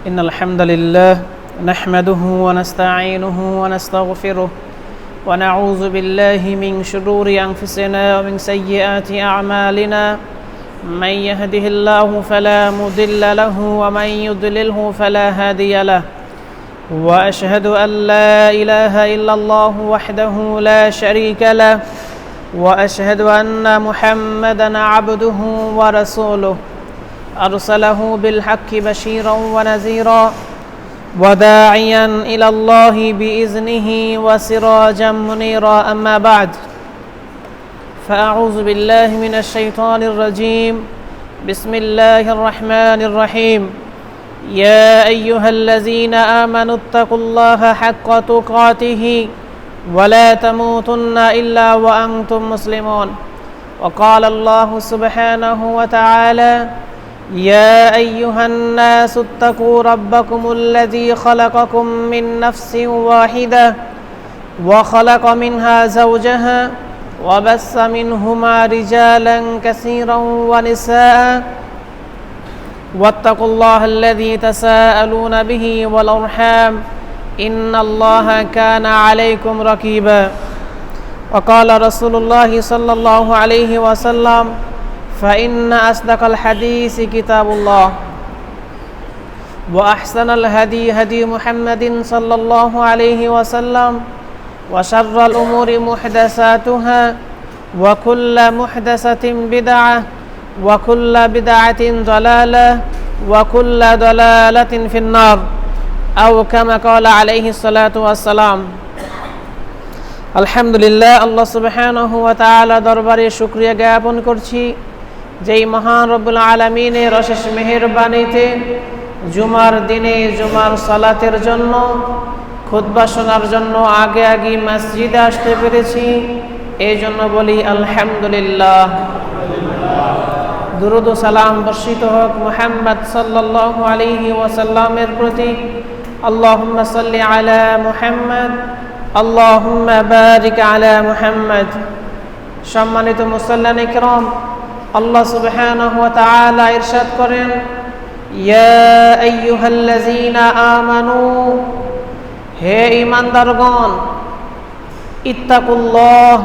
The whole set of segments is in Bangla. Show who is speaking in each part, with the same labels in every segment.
Speaker 1: إن الحمد لله نحمده ونستعينه ونستغفره ونعوذ بالله من شرور أنفسنا ومن سيئات أعمالنا من يهده الله فلا مضل له ومن يضلله فلا هادي له وأشهد أن لا إله إلا الله وحده لا شريك له وأشهد أن محمدًا عبده ورسوله أرسله بالحق بشيرًا ونذيرًا وداعيًا إلى الله بإذنه وسراجًا منيرًا أما بعد فأعوذ بالله من الشيطان الرجيم بسم الله الرحمن الرحيم يا أيها الذين آمنوا اتقوا الله حق تقاته ولا تموتن إلا وأنتم مسلمون وقال الله سبحانه وتعالى يا أيها الناس اتقوا ربكم الذي خلقكم من نفس واحدة وخلق منها زوجها وبث منهما رجالا كثيرا ونساء واتقوا الله الذي تساءلون به والأرحام إن الله كان عليكم رقيبا وقال رسول الله صلى الله عليه وسلم فإن أصدق الحديث كتاب الله وأحسن الهدي هدي محمد صلى الله عليه وسلم وشر الأمور محدثاتها وكل محدثة بدعة وكل بدعة ضلالة وكل ضلالة في النار أو كما قال عليه الصلاة والسلام আলহামদুলিল্লাহ আল্লাহ সুবহানাহু ওয়া তাআলা দরবারে শুকরিয়া জ্ঞাপন করছি যেই মহান রব্বুল আলামিনের অশেষ মেহেরবানিতে জুমার দিনে জুমার সালাতের জন্য খুতবা শোনার জন্য আগে আগে মসজিদে আসতে পেরেছি এই জন্য বলি আলহামদুলিল্লাহ। দুরূদ ও সালাম বর্ষিত হোক মুহাম্মদ সাল্লাল্লাহু আলাইহি ওয়াসাল্লামের প্রতি। আল্লাহুম্মা সাল্লি আলা মুহাম্মদ আল্লাহুম্মা বারিক আলা মুহাম্মদ। সম্মানিত মুসল্লিয়ান ইকরাম, আল্লাহ সুবহানাহু ওয়া তাআলা ইরশাদ করেন ইয়া আইয়ুহাল্লাযীনা আমানু, হে ঈমানদারগণ, ইত্তাকুল্লাহ,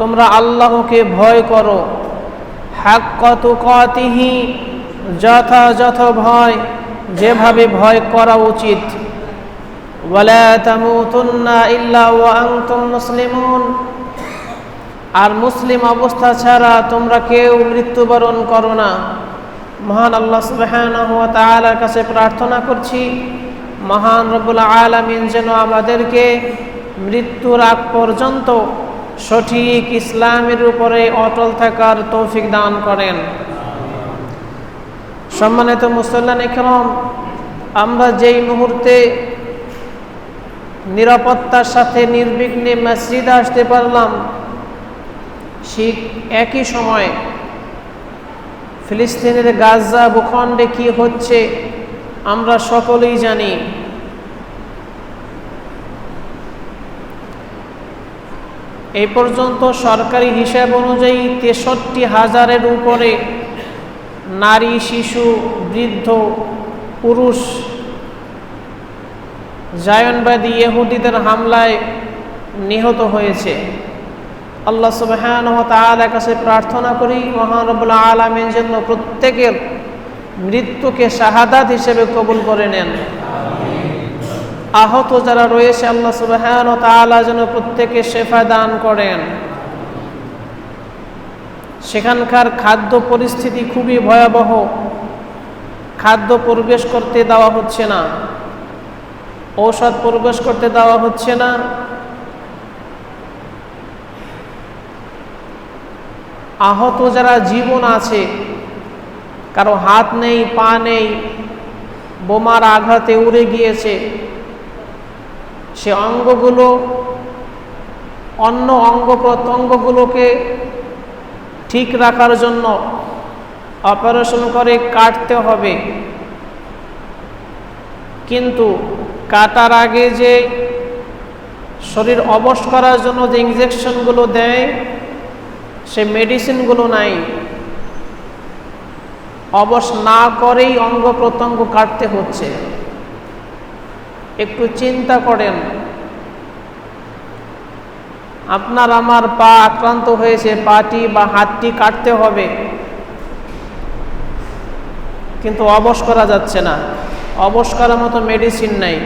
Speaker 1: তোমরা আল্লাহকে ভয় করো, হাক্কা তুকাতিহি, যথাযথ ভয়, যেভাবে ভয় করা উচিত, ওয়ালা তামুতুন্না ইল্লা ওয়া আনতুম মুসলিমুন, আর মুসলিম অবস্থা ছাড়া তোমরা কেউ মৃত্যুবরণ করো না। মহান আল্লাহ সুবহানাহু ওয়া তাআলার কাছে প্রার্থনা করছি মহান রব্বুল আলামিন যেন আমাদেরকে মৃত্যুর আগ পর্যন্ত সঠিক ইসলামের উপরে অটল থাকার তৌফিক দান করেন। সম্মানিত মুসল্লিয়ান ইকরাম, আমরা যেই মুহূর্তে নিরাপত্তার সাথে নির্বিঘ্নে মসজিদে আসতে পারলাম, ঠিক একই সময় ফিলিস্তিনের গাজা ভূখণ্ডে কি হচ্ছে আমরা সকলেই জানি। এই পর্যন্ত সরকারি হিসাব অনুযায়ী ৬৩,০০০-এর উপরে নারী, শিশু, বৃদ্ধ, পুরুষ জায়নবাদী ইহুদিদের হামলায় নিহত হয়েছে। আল্লাহ সুবহানাহু ওয়া তাআলার কাছে প্রার্থনা করি মহান রব্বুল আলামিন যেন প্রত্যেকের মৃত্যুকে শাহাদাত হিসেবে কবুল করে নেন। আহত যারা রয়েছে আল্লাহ সুবহানাহু ওয়া তাআলা যেন প্রত্যেকে শিফা দান করেন। সেখানকার খাদ্য পরিস্থিতি খুবই ভয়াবহ, খাদ্য প্রবেশ করতে দেওয়া হচ্ছে না, ঔষধ প্রবেশ করতে দেওয়া হচ্ছে না। আহত যারা জীবন আছে, কারো হাত নেই, পা নেই, বোমার আঘাতে উড়ে গিয়েছে, সে অঙ্গগুলো অন্য অঙ্গ প্রত্যঙ্গগুলোকে ঠিক রাখার জন্য অপারেশন করে কাটতে হবে, কিন্তু কাটার আগে যে শরীর অবশ করার জন্য যে ইনজেকশনগুলো দেয় সে মেডিসিনগুলো নাই। অবশ না করেই অঙ্গ প্রত্যঙ্গ কাটতে হচ্ছে। একটু চিন্তা করেন, আপনার আমার পা আক্রান্ত হয়েছে, পাটি বা হাতটি কাটতে হবে, কিন্তু অবশ করা যাচ্ছে না, অবশ করার মতো মেডিসিন নাই,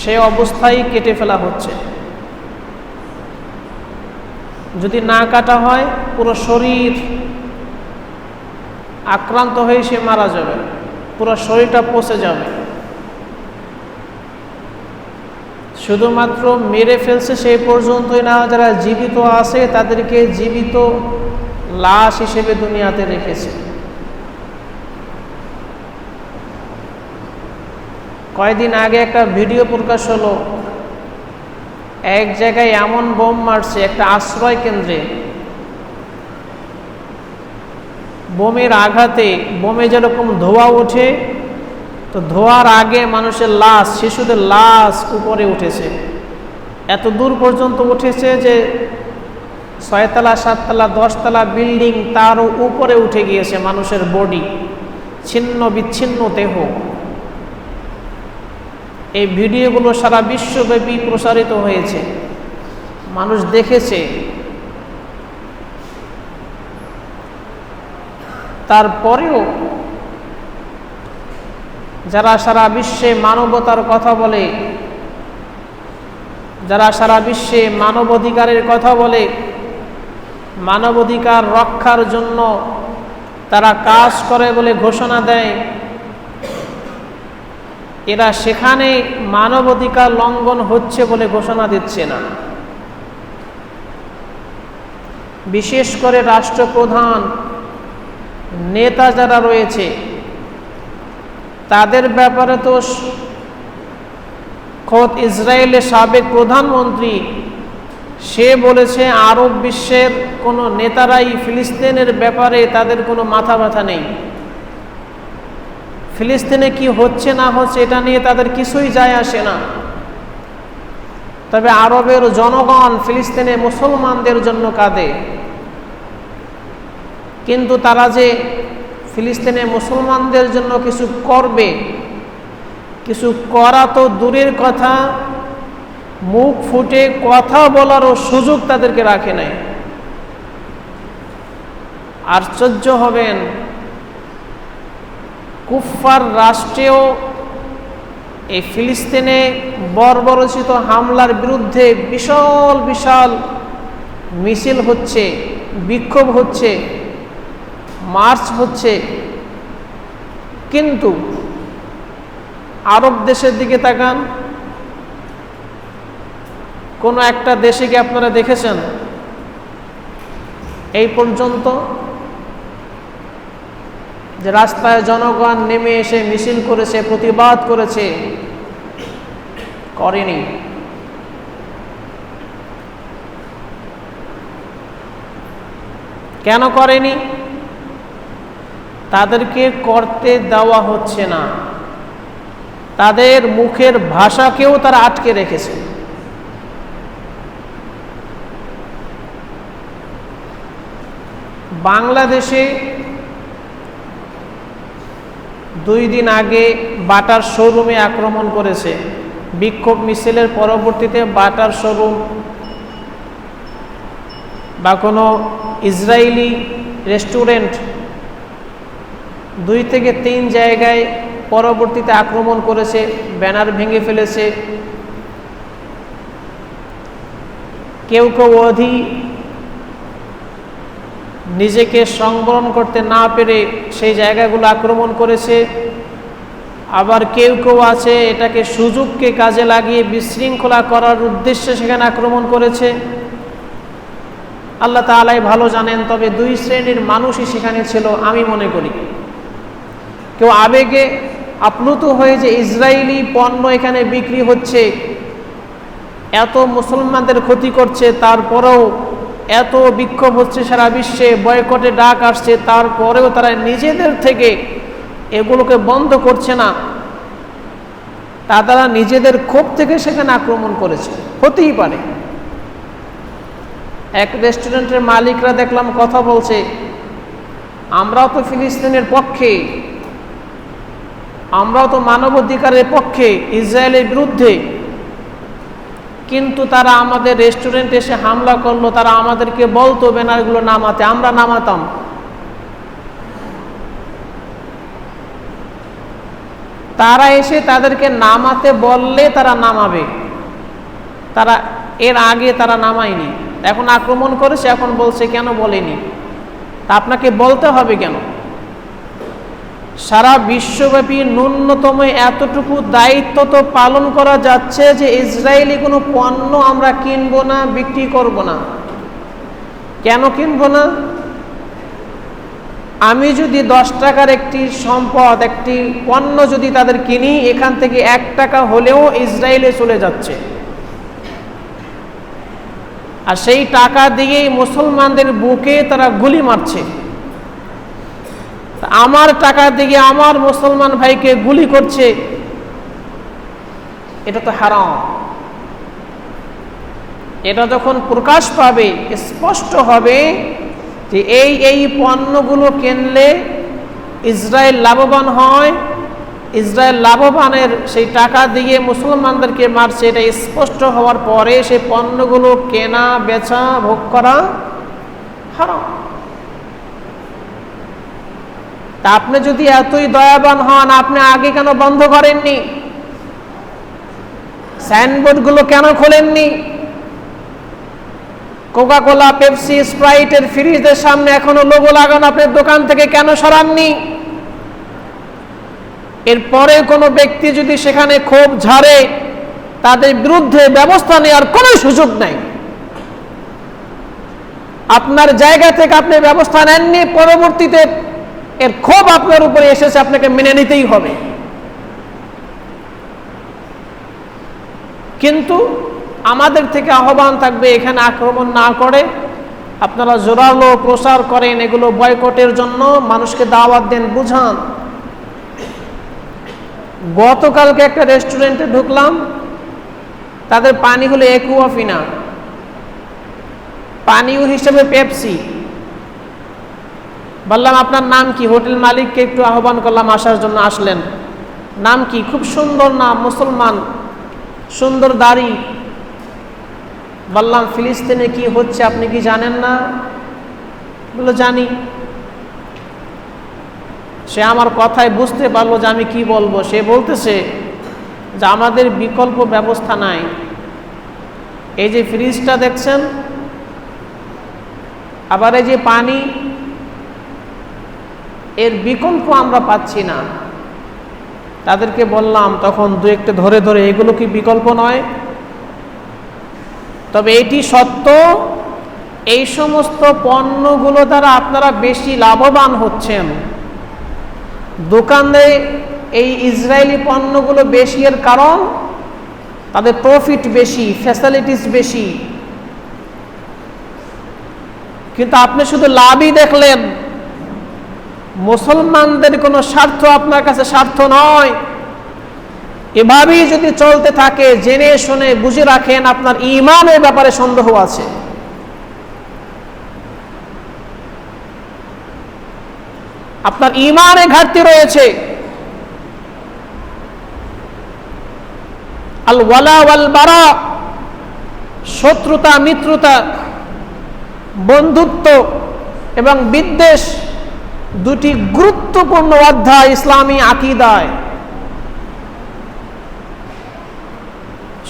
Speaker 1: সে অবস্থায় কেটে ফেলা হচ্ছে। যদি না কাটা হয় পুরো শরীর আক্রান্ত হয়ে সে মারা যাবে, পুরো শরীরটা পচে যাবে। শুধুমাত্র মেরে ফেলছে সেই পর্যন্তই না, যারা জীবিত আছে তাদেরকে জীবিত লাশ হিসেবে দুনিয়াতে রেখেছে। কয়েকদিন আগে একটা ভিডিও প্রকাশ হলো, এক জায়গায় এমন বোম মারছে একটা আশ্রয় কেন্দ্রে, বোমের আঘাতে বোমে যেরকম ধোঁয়া ওঠে, তো ধোঁয়ার আগে মানুষের লাশ, শিশুদের লাশ উপরে উঠেছে, এত দূর পর্যন্ত উঠেছে যে 6 তলা 7 তলা 10 তলা বিল্ডিং তারও উপরে উঠে গিয়েছে মানুষের বডি, ছিন্ন বিচ্ছিন্ন দেহ। এই ভিডিওগুলো সারা বিশ্বব্যাপী প্রসারিত হয়েছে, মানুষ দেখেছে। তারপরেও যারা সারা বিশ্বে মানবতার কথা বলে, যারা সারা বিশ্বে মানবাধিকারের কথা বলে, মানবাধিকার রক্ষার জন্য তারা কাজ করে বলে ঘোষণা দেয়, এরা সেখানে মানবাধিকার লঙ্ঘন হচ্ছে বলে ঘোষণা দিচ্ছে না। বিশেষ করে রাষ্ট্রপ্রধান, নেতা যারা রয়েছে, তাদের ব্যাপারে তো খোদ ইসরায়েলের সাবেক প্রধানমন্ত্রী সে বলেছে আরব বিশ্বের কোনো নেতারাই ফিলিস্তিনের ব্যাপারে তাদের কোনো মাথা ব্যথা নেই, ফিলিস্তিনে কি হচ্ছে না হচ্ছে এটা নিয়ে তাদের কিছুই যায় আসে না। তবে আরবের জনগণ ফিলিস্তিনে মুসলমানদের জন্য কাঁদে, কিন্তু তারা যে ফিলিস্তিনে মুসলমানদের জন্য কিছু করবে, কিছু করা তো দূরের কথা, মুখ ফুটে কথা বলারও সুযোগ তাদেরকে রাখে নাই। আশ্চর্য হবেন, কুফফার রাষ্ট্রেও এই ফিলিস্তিনে বর্বরচিত হামলার বিরুদ্ধে বিশাল বিশাল মিছিল হচ্ছে, বিক্ষোভ হচ্ছে, মার্চ হচ্ছে, কিন্তু আরব দেশের দিকে তাকান, কোনো একটা দেশে কি আপনারা দেখেছেন এই পর্যন্ত যে রাস্তায় জনগণ নেমে এসে মিছিল করেছে, প্রতিবাদ করেছে? করেনি। কেন করেনি? তাদেরকে করতে দেওয়া হচ্ছে না, তাদের মুখের ভাষাকেও তারা আটকে রেখেছে। বাংলাদেশে 2 দিন আগে বাটার শোরুমে আক্রমণ করেছে, বিক্ষোভ মিছিলের পরবর্তীতে বাটার শোরুম বা কোনো ইসরায়েলি রেস্টুরেন্ট 2 থেকে 3 জায়গায় পরবর্তীতে আক্রমণ করেছে, ব্যানার ভেঙে ফেলেছে। কেউ কেউ নিজেকে সংবরণ করতে না পেরে সেই জায়গাগুলো আক্রমণ করেছে, আবার কেউ কেউ আছে এটাকে সুযোগকে কাজে লাগিয়ে বিশৃঙ্খলা করার উদ্দেশ্যে সেখানে আক্রমণ করেছে। আল্লাহ তাআলাই ভালো জানেন। তবে 2 শ্রেণীর মানুষই সেখানে ছিল আমি মনে করি। কেউ আবেগে আপ্লুত হয়ে যে ইসরায়েলি পণ্য এখানে বিক্রি হচ্ছে, এত মুসলমানদের ক্ষতি করছে, তারপরেও এত বিক্ষোভ হচ্ছে সারা বিশ্বে, বয়কটে ডাক আসছে, তারপরেও তারা নিজেদের থেকে এগুলোকে বন্ধ করছে না, তারা নিজেদের ক্ষোভ থেকে সেখানে আক্রমণ করেছে। হতেই পারে। এক রেস্টুরেন্টের মালিকরা দেখলাম কথা বলছে, আমরাও তো ফিলিস্তিনের পক্ষে, আমরাও তো মানবাধিকারের পক্ষে, ইসরায়েলের বিরুদ্ধে, কিন্তু তারা আমাদের রেস্টুরেন্টে এসে হামলা করলো, তারা আমাদেরকে বলতো ব্যানারগুলো নামাতে, আমরা নামাতাম। তারা এসে তাদেরকে নামাতে বললে তারা নামাবে, তারা এর আগে তারা নামায়নি, এখন আক্রমণ করেছে, এখন বলছে কেন বলেনি। তা আপনাকে বলতে হবে কেন? সারা বিশ্বব্যাপী ন্যূনতম এতটুকু দায়িত্ব তো পালন করা যাচ্ছে যে ইসরায়েলি কোনো পণ্য আমরা কিনবো না, বিক্রি করব না। কেন কিনবো না? আমি যদি 10 টাকার একটি সম্পদ, একটি পণ্য যদি তাদের কিনি, এখান থেকে 1 টাকা হলেও ইসরায়েলে চলে যাচ্ছে, আর সেই টাকা দিয়েই মুসলমানদের বুকে তারা গুলি মারছে। আমার টাকা দিয়ে আমার মুসলমান ভাইকে গুলি করছে, এটা তো হারাম। এটা যখন প্রকাশ পাবে, স্পষ্ট হবে যে এই পণ্যগুলো কিনলে ইসরায়েল লাভবান হয়, ইসরায়েল লাভবানের সেই টাকা দিয়ে মুসলমানদেরকে মারছে, এটা স্পষ্ট হওয়ার পরে সেই পণ্যগুলো কেনা, বেচা, ভোগ করা হারাম। তা আপনি যদি এতই দয়াবান হন, আপনি আগে কেন বন্ধ করেননি? সাইনবোর্ডগুলো কেন খোলেননি? কোকা কোলা, পেপসি, স্প্রাইটের ফ্রিজের সামনে এখনো লোগো লাগানো, আপনি দোকান থেকে কেন সরাননি? এরপরে কোনো ব্যক্তি যদি সেখানে ক্ষোভ ঝাড়ে, তাদের বিরুদ্ধে ব্যবস্থা নেওয়ার কোনো সুযোগ নাই। আপনার জায়গা থেকে আপনি ব্যবস্থা নেননি, পরবর্তীতে এর ক্ষোভ আপনার উপরে এসেছে, আপনাকে মেনে নিতেই হবে। কিন্তু আমাদের থেকে আহ্বান থাকবে, এখানে আক্রমণ না করে আপনারা জোরালো প্রচার করেন, এগুলো বয়কটের জন্য মানুষকে দাওয়াত দেন, বুঝান। গতকালকে একটা রেস্টুরেন্টে ঢুকলাম, তাদের পানি হলো একুয়াফিনা, পানীয় হিসেবে পেপসি। বললাম আপনার নাম কি? হোটেল মালিককে একটু আহ্বান করলাম আসার জন্য, আসলেন। নাম কি? খুব সুন্দর নাম, মুসলমান, সুন্দর দাড়ি। বললাম ফিলিস্তিনে কি হচ্ছে আপনি কি জানেন না? বললো জানি। সে আমার কথায় বুঝতে পারলো যে আমি কি বলবো। সে বলতেছে যে আমাদের বিকল্প ব্যবস্থা নাই, এই যে ফ্রিজটা দেখছেন, আবার এই যে পানি, এর বিকল্প আমরা পাচ্ছি না। তাদেরকে বললাম তখন দু একটা ধরে ধরে, এগুলো কি বিকল্প নয়? তবে এটি সত্য, এই সমস্ত পণ্যগুলো দ্বারা আপনারা বেশি লাভবান হচ্ছেন। দোকানে এই ইসরায়েলি পণ্যগুলো বেশি, এর কারণ তাদের প্রফিট বেশি, ফ্যাসিলিটিস বেশি। কিন্তু আপনি শুধু লাভই দেখলেন, মুসলমানদের কোনো স্বার্থ আপনার কাছে স্বার্থ নয়। এভাবেই যদি চলতে থাকে, জেনে শুনে বুঝে রাখেন আপনার ঈমানের ব্যাপারে সন্দেহ আছে। আপনার ঈমানে ঘাটতি রয়েছে। আল ওয়ালা ওয়াল বারা, শত্রুতা, মিত্রতা, বন্ধুত্ব এবং বিদ্বেষ দুটি গুরুত্বপূর্ণ অধ্যায় ইসলামী আকীদায়।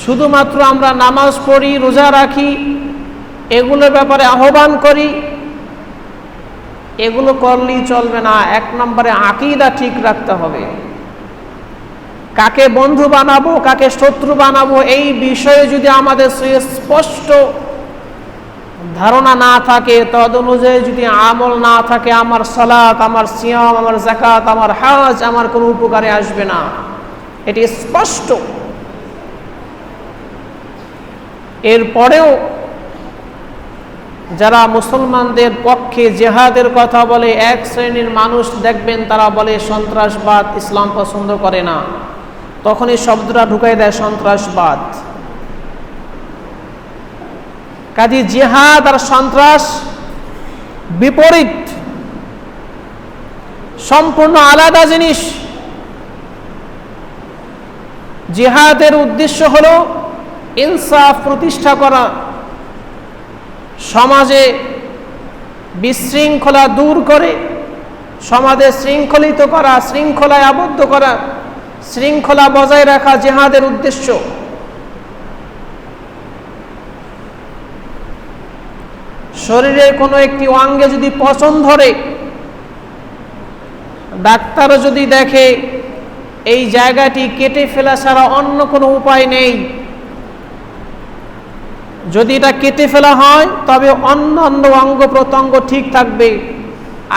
Speaker 1: শুধুমাত্র আমরা নামাজ পড়ি, রোজা রাখি, এগুলোর ব্যাপারে আহ্বান করি, এগুলো করলেই চলবে না। 1 নম্বরে আকীদা ঠিক রাখতে হবে। কাকে বন্ধু বানাবো, কাকে শত্রু বানাবো, এই বিষয়ে যদি আমাদের স্পষ্ট ধারণা না থাকে, তদ অনুযায়ী যদি আমল না থাকে, আমার সালাত, আমার সিয়াম, আমার যাকাত, আমার হজ আমার কোনো উপকারে আসবে না। এটি স্পষ্ট। এরপরেও যারা মুসলমানদের পক্ষে জেহাদের কথা বলে, এক শ্রেণীর মানুষ দেখবেন তারা বলে সন্ত্রাসবাদ, ইসলাম পছন্দ করে না, তখন এই শব্দটা ঢুকাই দেয় সন্ত্রাসবাদ। কাজে জিহাদ আর সন্ত্রাস বিপরীত, সম্পূর্ণ আলাদা জিনিস। জিহাদের উদ্দেশ্য হলো ইনসাফ প্রতিষ্ঠা করা, সমাজে বিশৃঙ্খলা দূর করে সমাজে শৃঙ্খলিত করা, শৃঙ্খলায় আবদ্ধ করা, শৃঙ্খলা বজায় রাখা জিহাদের উদ্দেশ্য। শরীরের কোনো একটি অঙ্গে যদি পচন ধরে, ডাক্তার যদি দেখে এই জায়গাটি কেটে ফেলা ছাড়া অন্য কোনো উপায় নেই, যদি এটা কেটে ফেলা হয় তবে অন্যান্য অঙ্গ প্রত্যঙ্গ ঠিক থাকবে,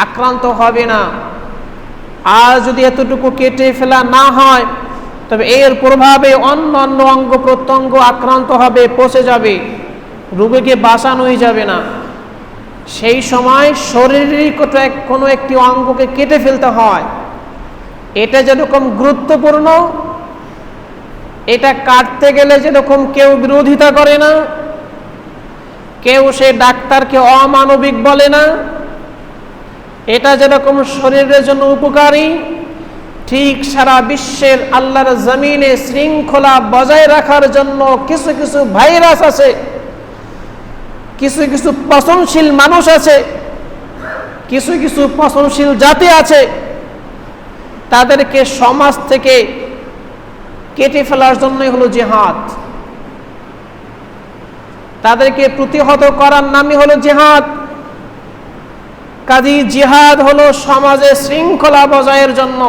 Speaker 1: আক্রান্ত হবে না। আর যদি এতটুকু কেটে ফেলা না হয় তবে এর প্রভাবে অন্যান্য অঙ্গ প্রত্যঙ্গ আক্রান্ত হবে, পচে যাবে, রোগীকে বাঁচানোই যাবে না। সেই সময় শরীরের কোনো একটি অঙ্গকে কেটে ফেলতে হয়। এটা যেরকম গুরুত্বপূর্ণ, এটা কাটতে গেলে যেরকম কেউ বিরোধিতা করে না, কেউ সে ডাক্তারকে অমানবিক বলে না, এটা যেরকম শরীরের জন্য উপকারী, ঠিক সারা বিশ্বের আল্লাহর জমিনে শৃঙ্খলা বজায় রাখার জন্য কিছু কিছু ভাইরাস আছে, কিছু কিছু পচনশীল মানুষ আছে, কিছু কিছু পচনশীল জাতি আছে, তাদেরকে সমাজ থেকে কেটে ফেলার জন্যই হলো জিহাদ। তাদেরকে প্রতিহত করার নামই হলো জিহাদ। কাজী জিহাদ হলো সমাজে শৃঙ্খলা বজায়ের জন্য।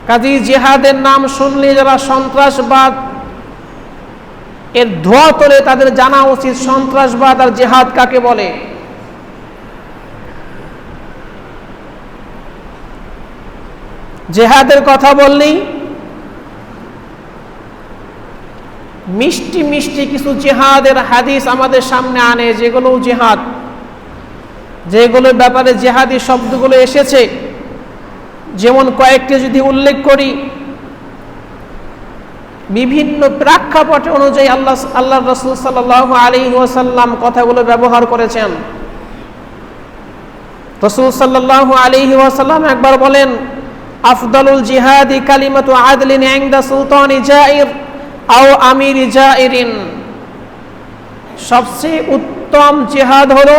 Speaker 1: কাজী জিহাদের নাম শুনলে যারা সন্ত্রাসবাদ এর ধোঁয়া তোলে তাদের জানা উচিত সন্ত্রাসবাদ আর জিহাদ কাকে বলে। জিহাদের কথা বললেই মিষ্টি মিষ্টি কিছু জিহাদের হাদিস আমাদের সামনে আনে, যেগুলো জিহাদ, যেগুলোর ব্যাপারে জিহাদি শব্দগুলো এসেছে। যেমন কয়েকটি যদি উল্লেখ করি, বিভিন্ন প্রেক্ষাপট অনুযায়ী আল্লাহ রাসূল সাল্লাল্লাহু আলাইহি ওয়াসাল্লাম কথাগুলো ব্যবহার করেছেন। রাসূল সাল্লাল্লাহু আলাইহি ওয়াসাল্লাম একবার বলেন, আফদালুল জিহাদি কালিমাতু আদলিন ইনদা সুলতানি জাইর আও আমিরি জাইরিন। সবচেয়ে উত্তম জিহাদ হলো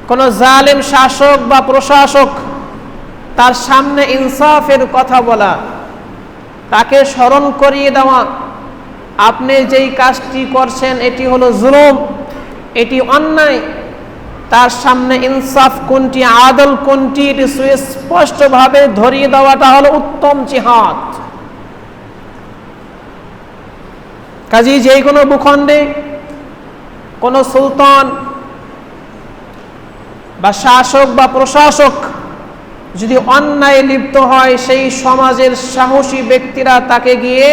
Speaker 1: কোন জালেম শাসক বা প্রশাসক তার সামনে ইনসাফের কথা বলা, তাকে স্মরণ করিয়ে দেওয়া, আপনি যেই কাজটি করছেন এটি হলো জুলুম, এটি অন্যায়, তার সামনে ইনসাফ কোনটি, আদল কোনটি, এটি সুস্পষ্টভাবে ধরিয়ে দেওয়াটা হলো উত্তম জিহাদ। কাজেই যেই কোনো ভূখণ্ডে কোনো সুলতান বা শাসক বা প্রশাসক যদি অন্যায় লিপ্ত হয়, সেই সমাজের সাহসী ব্যক্তিরা তাকে গিয়ে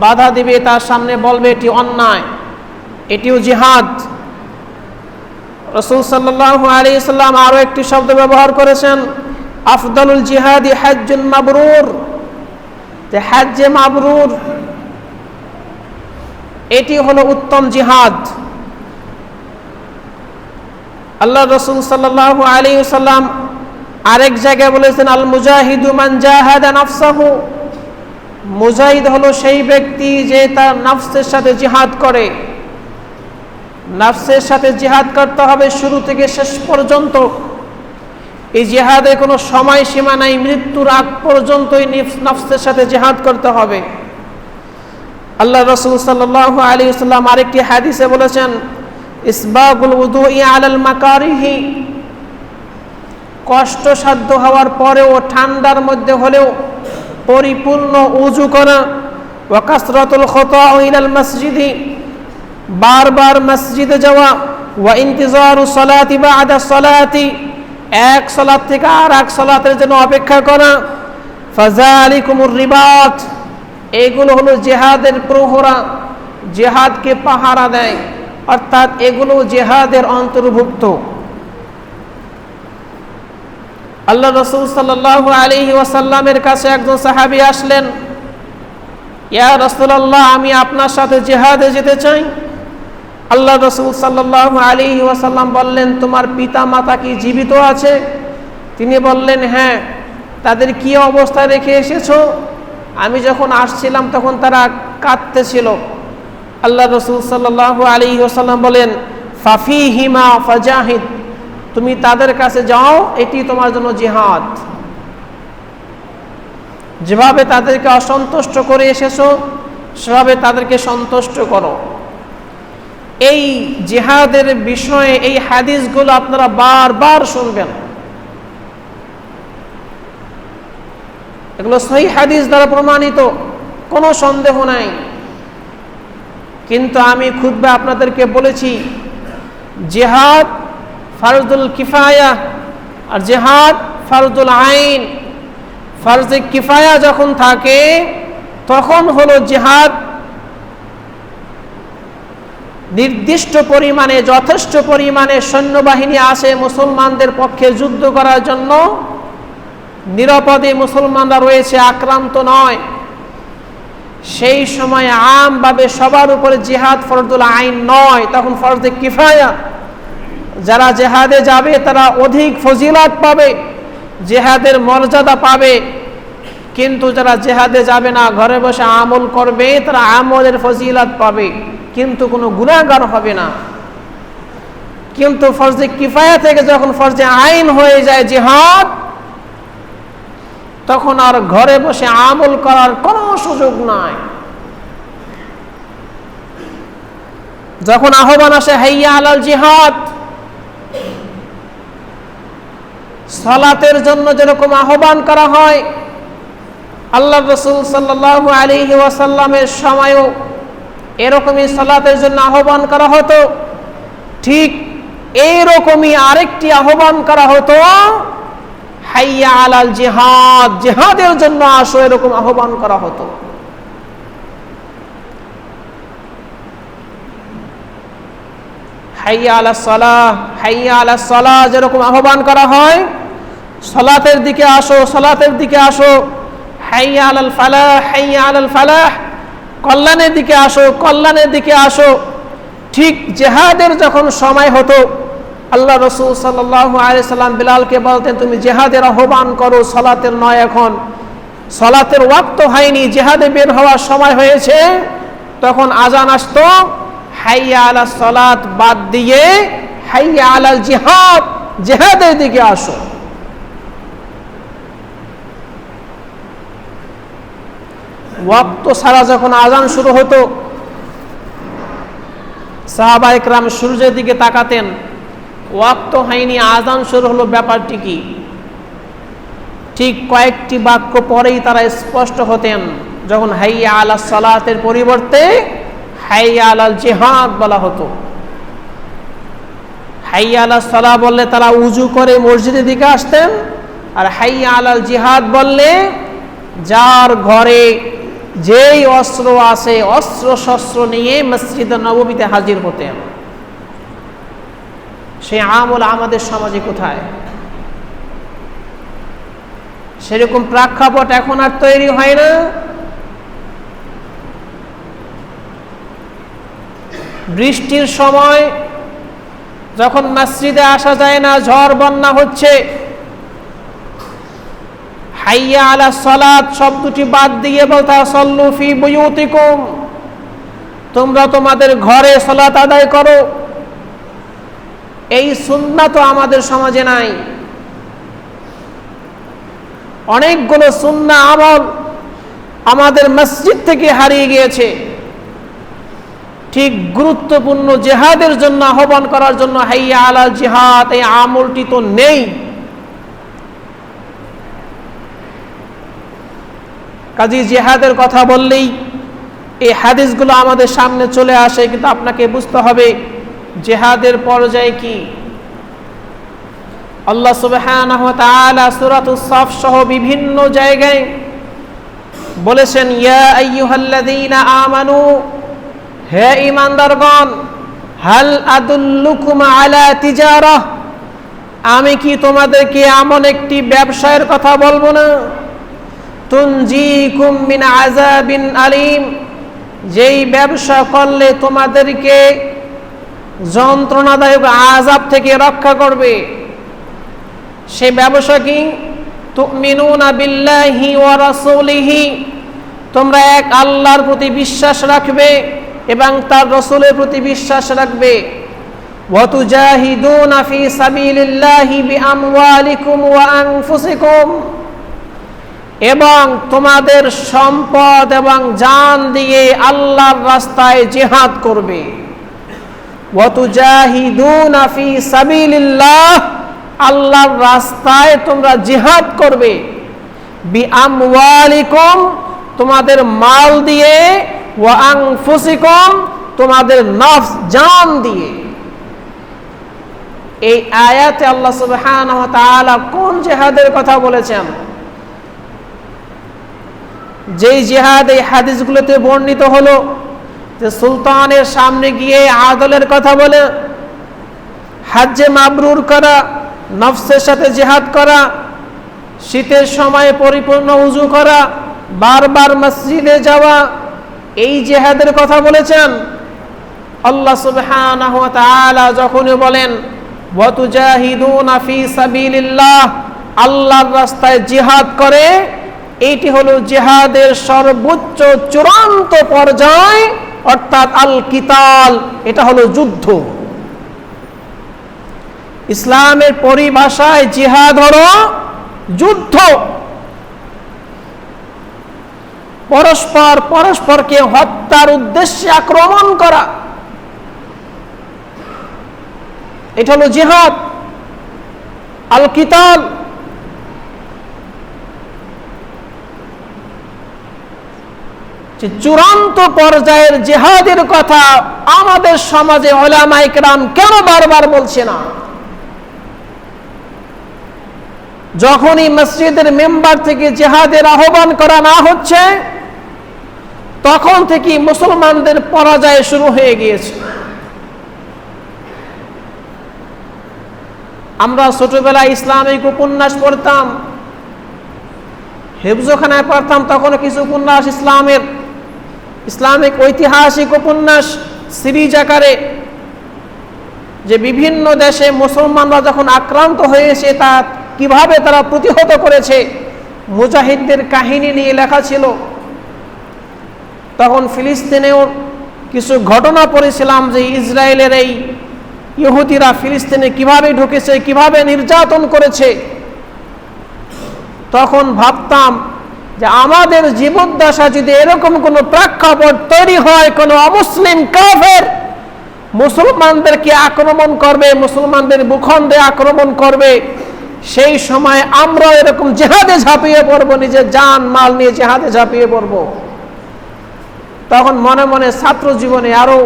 Speaker 1: বাধা দিবে, তার সামনে বলবে এটি অন্যায়, এটিও জিহাদ। রাসূল সাল্লাল্লাহু আলাইহি সাল্লাম আরো একটি শব্দ ব্যবহার করেছেন, আফদালুল জিহাদি হাজ্জুন মাবরুর, যে হজ্জে মাবরুর এটি হলো উত্তম জিহাদ। আল্লাহ রাসূল সাল্লাল্লাহু আলাইহি সাল্লাম আরেক জায়গায় বলেছেন, আল মুজাহিদু মান জাহাদা নাফসাহু, মুজাহিদ হলো সেই ব্যক্তি যে তার নফসের সাথে জিহাদ করে। নফসের সাথে জিহাদ করতে হবে শুরু থেকে শেষ পর্যন্ত। এই জিহাদের কোনো সময় সীমা নাই, মৃত্যুর আগ পর্যন্তই নফসের সাথে জিহাদ করতে হবে। আল্লাহ রাসূল সাল্লাল্লাহু আলাইহি ওয়াসাল্লাম আরেকটি হাদিসে বলেছেন, ইসবাগুল উযুই আলাল মাকারিহি, কষ্টসাধ্য হওয়ার পরেও ঠান্ডার মধ্যে হলেও পরিপূর্ণ উযু করা, ওয়া কাসরাতুল খুতা ইলাল মসজিদি, বারবার মসজিদে যাওয়া, ওয়া ইন্তিজারু সালাতি বা'দা সালাতি, এক সালাত থেকে আর এক সালাতের জন্য অপেক্ষা করা, ফাযালিকুমুর রিবাত, এগুলো হলো জিহাদের প্রহরা, জিহাদকে পাহারা দেয়, অর্থাৎ এগুলো জিহাদের অন্তর্ভুক্ত। আল্লাহ রাসূল সাল্লাল্লাহু আলাইহি ওয়াসাল্লামের কাছে একজন সাহাবী আসলেন, ইয়া রাসূলুল্লাহ, আমি আপনার সাথে জিহাদে যেতে চাই। আল্লাহ রাসূল সাল্লাল্লাহু আলাইহি ওয়াসাল্লাম বললেন, তোমার পিতা মাতা কি জীবিত আছে? তিনি বললেন, হ্যাঁ, তাদের কি অবস্থায় রেখে এসেছো? আমি যখন আসছিলাম তখন তারা কাঁদতেছিল। আল্লাহ রাসূল সাল্লাল্লাহু আলাইহি ওয়াসাল্লাম বলেন, ফাফিহিমা ফাজাহিদ, তুমি তাদের কাছে যাও, এটি তোমার জন্য জিহাদ। যেভাবে তাদেরকে অসন্তুষ্ট করে এসেছো সেভাবে তাদেরকে সন্তুষ্ট করো। এই জিহাদের বিষয়ে এই হাদিসগুলো আপনারা বারবার শুনবেন। এগুলো সহিহ হাদিস দ্বারা প্রমাণিত, কোনো সন্দেহ নাই। কিন্তু আমি খুতবা আপনাদেরকে বলেছি, জিহাদ ফারজুল কিফায়া আর জিহাদ ফারজুল আইন। ফারজে কিফায়া যখন থাকে তখন হলো জিহাদ নির্দিষ্ট পরিমাণে, যথেষ্ট পরিমাণে সৈন্যবাহিনী আসে মুসলমানদের পক্ষে যুদ্ধ করার জন্য, নিরাপদে মুসলমানরা রয়েছে, আক্রান্ত নয়। সেই সময় আমভাবে সবার উপরে জিহাদ ফরজুল আইন নয়, তখন ফরজে কিফায়া। যারা জিহাদে যাবে তারা অধিক ফজিলত পাবে, জিহাদের মর্যাদা পাবে। কিন্তু যারা জিহাদে যাবে না, ঘরে বসে আমল করবে, তারা আমলের ফজিলত পাবে কিন্তু কোনো গুনাহগার হবে না। কিন্তু ফরজে কিফায়া থেকে যখন ফরজে আইন হয়ে যায় জিহাদ, তখন আর ঘরে বসে আমল করার কোনো সুযোগ নাই। যখন আহ্বান আসে হাইয়া আলাল জিহাদ, সালাতের জন্য যেরকম আহ্বান করা হয়, আল্লাহ রাসূল সাল্লাল্লাহু আলাইহি ওয়াসাল্লামের সময়ও এরকমই সালাতের জন্য আহ্বান করা হতো। ঠিক এইরকমই আরেকটি আহ্বান করা হতো, হাইয়া আলাল জিহাদ, জিহাদের জন্য আসো, এরকম আহ্বান করা হতো। হাইয়া আলাস সালাহ, হাইয়া আলাস সালাহ যেরকম আহ্বান করা হয়, সালাতের দিকে আসো, সালাতের দিকে আসো। হাইয়া আলাল ফালাহ, হাইয়া আলাল ফালাহ, কল্যাণের দিকে আসো, কল্যাণের দিকে আসো। ঠিক জিহাদের যখন সময় হতো, আল্লাহ রাসূল সাল্লাল্লাহু আলাইহি সাল্লাম বিলালকে বলতেন, তুমি জিহাদের আহ্বান করো, সালাতের নয়। এখন সালাতের ওয়াক্ত হয়নি, জিহাদে বের হওয়ার সময় হয়েছে, তখন আজান আসতো। হাইয়া আলাস সালাত বাদ দিয়ে হাইয়া আলাল জিহাদ, জিহাদের দিকে আসো। ওয়াক্ত ছাড়া যখন আজান শুরু হতো, সাহাবায়ে কেরাম সূর্যের দিকে তাকাতেন, ওয়াক্ত হয়নি, আজান শুরু হলো, ব্যাপারটি কি? ঠিক কয়েকটি বাক্য পরেই তারা স্পষ্ট হতেন, যখন হাইয়া আলাস সালাতের পরিবর্তে হাইয়া আলাল জিহাদ বলা হতো। হাইয়া আলাস সালাহ বললে তারা উজু করে মসজিদের দিকে আসতেন, আর হাইয়া আলাল জিহাদ বললে যার ঘরে যেই অস্ত্র আছে, অস্ত্র শস্ত্র নিয়ে মসজিদে নববীতে হাজির হতেন। সেই আমল আমাদের সমাজে কোথায়? সেরকম প্রেক্ষাপট এখন আর তৈরি হয় না। বৃষ্টির সময় যখন মসজিদে আসা যায় না, ঝড় বন্যা হচ্ছে, হাইয়া আলা সালাত শব্দটি বাদ দিয়ে বলতে সাল্লু ফি বুয়ুতিকুম, তোমরা তোমাদের ঘরে সালাত আদায় করো। এই সুন্নাত তো আমাদের সমাজে নাই। অনেকগুলো সুন্নাহ আমল আমাদের মসজিদ থেকে হারিয়ে গিয়েছে। ঠিক গুরুত্বপূর্ণ জিহাদের জন্য আহ্বান করার জন্য হাইয়া আলাল জিহাদ, এই আমলটি তো নেই। কাজী জিহাদের কথা বললেই এই হাদিসগুলো আমাদের সামনে চলে আসে, কিন্তু আপনাকে বুঝতে হবে জিহাদের পর্যায়ে কি। আল্লাহ সুবহানাহু ওয়া তাআলা সূরাতুস সাফ সহ বিভিন্ন জায়গায় বলেছেন, ইয়া আইয়ুহাল্লাযীনা আমানু, হে ঈমানদারগণ, হাল আদুল্লুকুম আলা তিজারাহ, আমি কি তোমাদেরকে এমন একটি ব্যবসায়ের কথা বলবো না, তুনজিকুম মিন আযাবিন আলীম, যেই ব্যবসা করলে তোমাদেরকে যন্ত্রণাদায়ক আযাব থেকে রক্ষা করবে। সেই ব্যবসা কি? তুমিনুনা বিল্লাহি ওয়া রাসূলিহি, তোমরা এক আল্লাহর প্রতি বিশ্বাস রাখবে এবং তার রাসূলের প্রতি বিশ্বাস রাখবে। ওয়া তুজাহিদুনা ফি সাবিলিল্লাহি বিআমওয়ালিকুম ওয়া আনফুসিকুম, এবং তোমাদের সম্পদ এবং জান দিয়ে আল্লাহর রাস্তায় জিহাদ করবে। ওয়া তুজাহিদুনা ফি সাবিলিল্লাহ, আল্লাহর রাস্তায় তোমরা জিহাদ করবে। বিআমওয়ালিকুম, তোমাদের মাল দিয়ে, ওয়া আনফুসিকুম, তোমাদের নফস জান দিয়ে। এই আয়াতে আল্লাহ সুবহানাহু ওয়া তাআলা কোন জিহাদের কথা বলেছেন? যেই জিহাদ এই হাদিসগুলোতে বর্ণিত হলো যে সুলতানের সামনে গিয়ে আদলের কথা বলে, হজ্জে মাবরুর করা, নফসের সাথে জিহাদ করা, শীতের সময়ে পরিপূর্ণ ওযু করা, বারবার মসজিদে যাওয়া, এই জিহাদের কথা বলেছেন। আল্লাহ সুবহানাহু ওয়া তাআলা যখনই বলেন ওয়া তুজাহিদুনা ফি সাবিলিল্লাহ, আল্লাহর রাস্তায় জিহাদ করে, এইটি হলো জিহাদের সর্বোচ্চ চূড়ান্ত পর্যায়, অর্থাৎ আল কিতাল, এটা হলো যুদ্ধ। ইসলামের পরিভাষায় জিহাদ হলো যুদ্ধ। পরস্পরকে হত্যার উদ্দেশ্যে আক্রমণ করা, এটা হলো জিহাদ, আল কিতাল। যে চূড়ান্ত পর্যায়ের জিহাদের কথা আমাদের সমাজে উলামায়ে কেরাম কেন বারবার বলছে না? যখনই মসজিদের মেম্বার থেকে জিহাদের আহ্বান করা না হচ্ছে, তখন থেকে মুসলমানদের পরাজয় শুরু হয়ে গিয়েছে। আমরা ছোটবেলায় ইসলামিক উপন্যাস পড়তাম, হেফজখানায় পড়তাম, তখন কিছু উপন্যাস ইসলামিক ঐতিহাসিক উপন্যাস সিরিজ আকারে, যে বিভিন্ন দেশে মুসলমানরা যখন আক্রান্ত হয়েছে তা কিভাবে তারা প্রতিহত করেছে, মুজাহিদদের কাহিনী নিয়ে লেখা ছিল। তখন ফিলিস্তিনেও কিছু ঘটনা পড়েছিলাম যে ইসরায়েলের এই ইহুদিরা ফিলিস্তিনে কিভাবে ঢুকেছে, কিভাবে নির্যাতন করেছে। তখন ভাবতাম যে আমাদের জীবদ্দশা যদি এরকম কোনো প্রেক্ষাপট তৈরি হয়, কোনো অমুসলিম কাফের মুসলমানদেরকে আক্রমণ করবে, মুসলমানদের ভূখণ্ডে আক্রমণ করবে, সেই সময় আমরা এরকম জিহাদে ঝাঁপিয়ে পড়বো, নিজের জান মাল নিয়ে জিহাদে ঝাঁপিয়ে পড়বো। তখন মনে মনে ছাত্র জীবনে আরো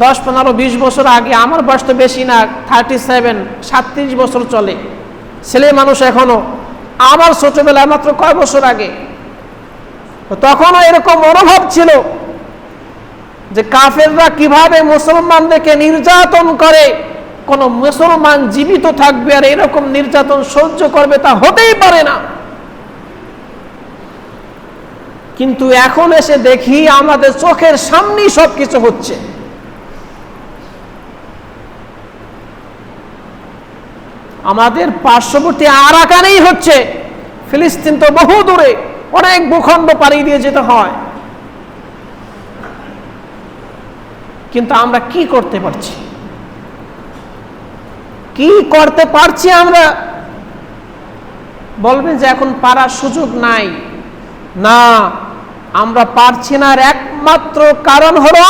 Speaker 1: 10, 15, 20 বছর আগে, আমার বয়স তো বেশি না, 37, 37 বছর চলে, ছেলে মানুষ এখনো, আমার ছোটবেলায় মাত্র কয় বছর আগে, তখনও এরকম মনোভাব ছিল যে কাফেররা কিভাবে মুসলমানদেরকে নির্যাতন করে, কোন মুসলমান জীবিত থাকবে আর এরকম নির্যাতন সহ্য করবে, তা হতেই পারে না। কিন্তু এখন এসে দেখি আমাদের চোখের সামনেই সবকিছু হচ্ছে। আমাদের পার্শ্ববর্তী আরাকানেই হচ্ছে, ফিলিস্তিন তো বহু দূরে, অনেক ভূখণ্ড পাড়ি দিয়ে যেতে হয়। কিন্তু আমরা কি করতে পারছি? কি করতে পারছি আমরা? বলবেন যে এখন পারার সুযোগ নাই। না, আমরা পারছি না, একমাত্র কারণ হলো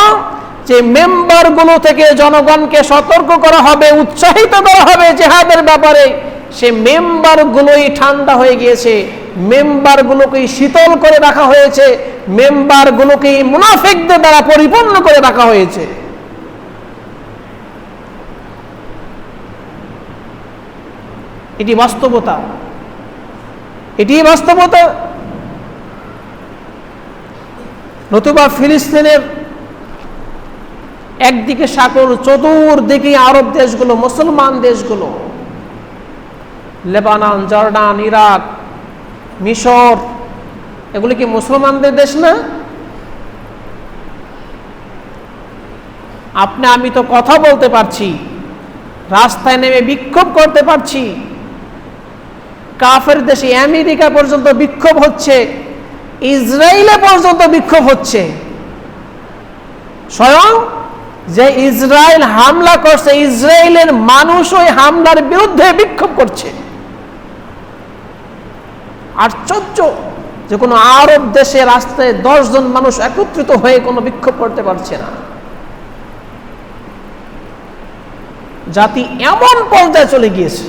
Speaker 1: যে মেম্বারগুলো থেকে জনগণকে সতর্ক করা হবে, উৎসাহিত করা হবে জিহাদের ব্যাপারে, সে মেম্বারগুলোই ঠান্ডা হয়ে গিয়েছে, মেম্বারগুলোকেই শীতল করে রাখা হয়েছে, মেম্বারগুলোকেই মুনাফিকদের দ্বারা পরিপূর্ণ করে রাখা হয়েছে। এটি বাস্তবতা, এটি বাস্তবতা। নতুবা ফিলিস্তিনের একদিকে সাগর, চতুর্দিকে আরব দেশগুলো, মুসলমান দেশগুলো, লেবানন, জর্ডান, ইরাক, মিশর, এগুলি কি মুসলমানদের দেশ না? আমি তো কথা বলতে পারছি, রাস্তায় নেমে বিক্ষোভ করতে পারছি, কাফের দেশে আমেরিকা পর্যন্ত বিক্ষোভ হচ্ছে, ইসরায়েলে পর্যন্ত বিক্ষোভ হচ্ছে। স্বয়ং যে ইসরায়েল হামলা করছে, ইসরায়েলের মানুষ ওই হামলার বিরুদ্ধে বিক্ষোভ করছে। আশ্চর্য যে কোনো আরব দেশে রাস্তায় 10 জন মানুষ একত্রিত হয়ে কোনো বিক্ষোভ করতে পারছে না। জাতি এমন পর্যায়ে চলে গিয়েছে,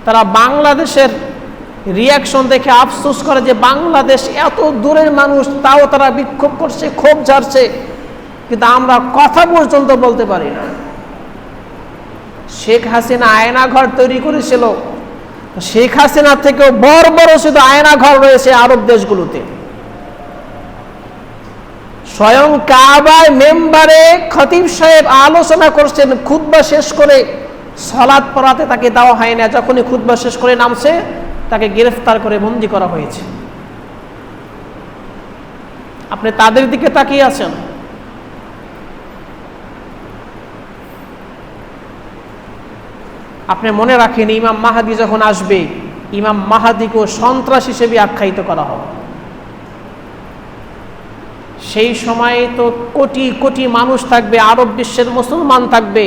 Speaker 1: তারা বাংলাদেশের রিয়াকশন দেখে আফসোস করে যে বাংলাদেশ এত দূরের মানুষ, তাও তারা বিক্ষোভ করছে, ক্ষোভ ঝাড়ছে, কিন্তু আমরা কথা পর্যন্ত বলতে পারি না। শেখ হাসিনা আয়নাঘর তৈরি করেছিল, শেখ হাসিনা থেকেও বড় বড় শুধু আয়নাঘর রয়েছে আরব দেশগুলোতে। স্বয়ং কাবায় মেম্বারে খতিব সাহেব আলোচনা করছেন, খুতবা শেষ করে সালাত পড়াতে তাকে দেওয়া হয় না। যখনই খুতবা শেষ করে নামছে, তাকে গ্রেফতার করে বন্দী করা হয়েছে। আপনি তাদের দিকে তাকিয়ে আছেন। আপনি মনে রাখেন, ইমাম মাহাদি যখন আসবে, ইমাম মাহাদিকেও সন্ত্রাস হিসেবে আখ্যায়িত করা হবে। সেই সময়ে তো কোটি কোটি মানুষ থাকবে, আরব বিশ্বের মুসলমান থাকবে।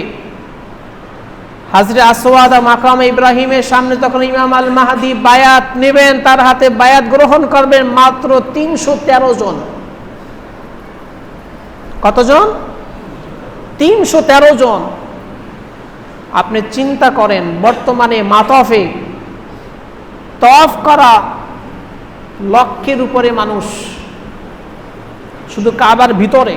Speaker 1: হাজরে আসওয়াদা মাকাম ইব্রাহিমের সামনে তখন ইমাম আল মাহাদি বায়াত নেবেন, তার হাতে বায়াত গ্রহণ করবেন মাত্র 313 জন। কতজন? 313 জন। আপনি চিন্তা করেন, বর্তমানে মাতফে তওয়াফ করা লক্ষের উপরে মানুষ শুধু কাবার ভিতরে।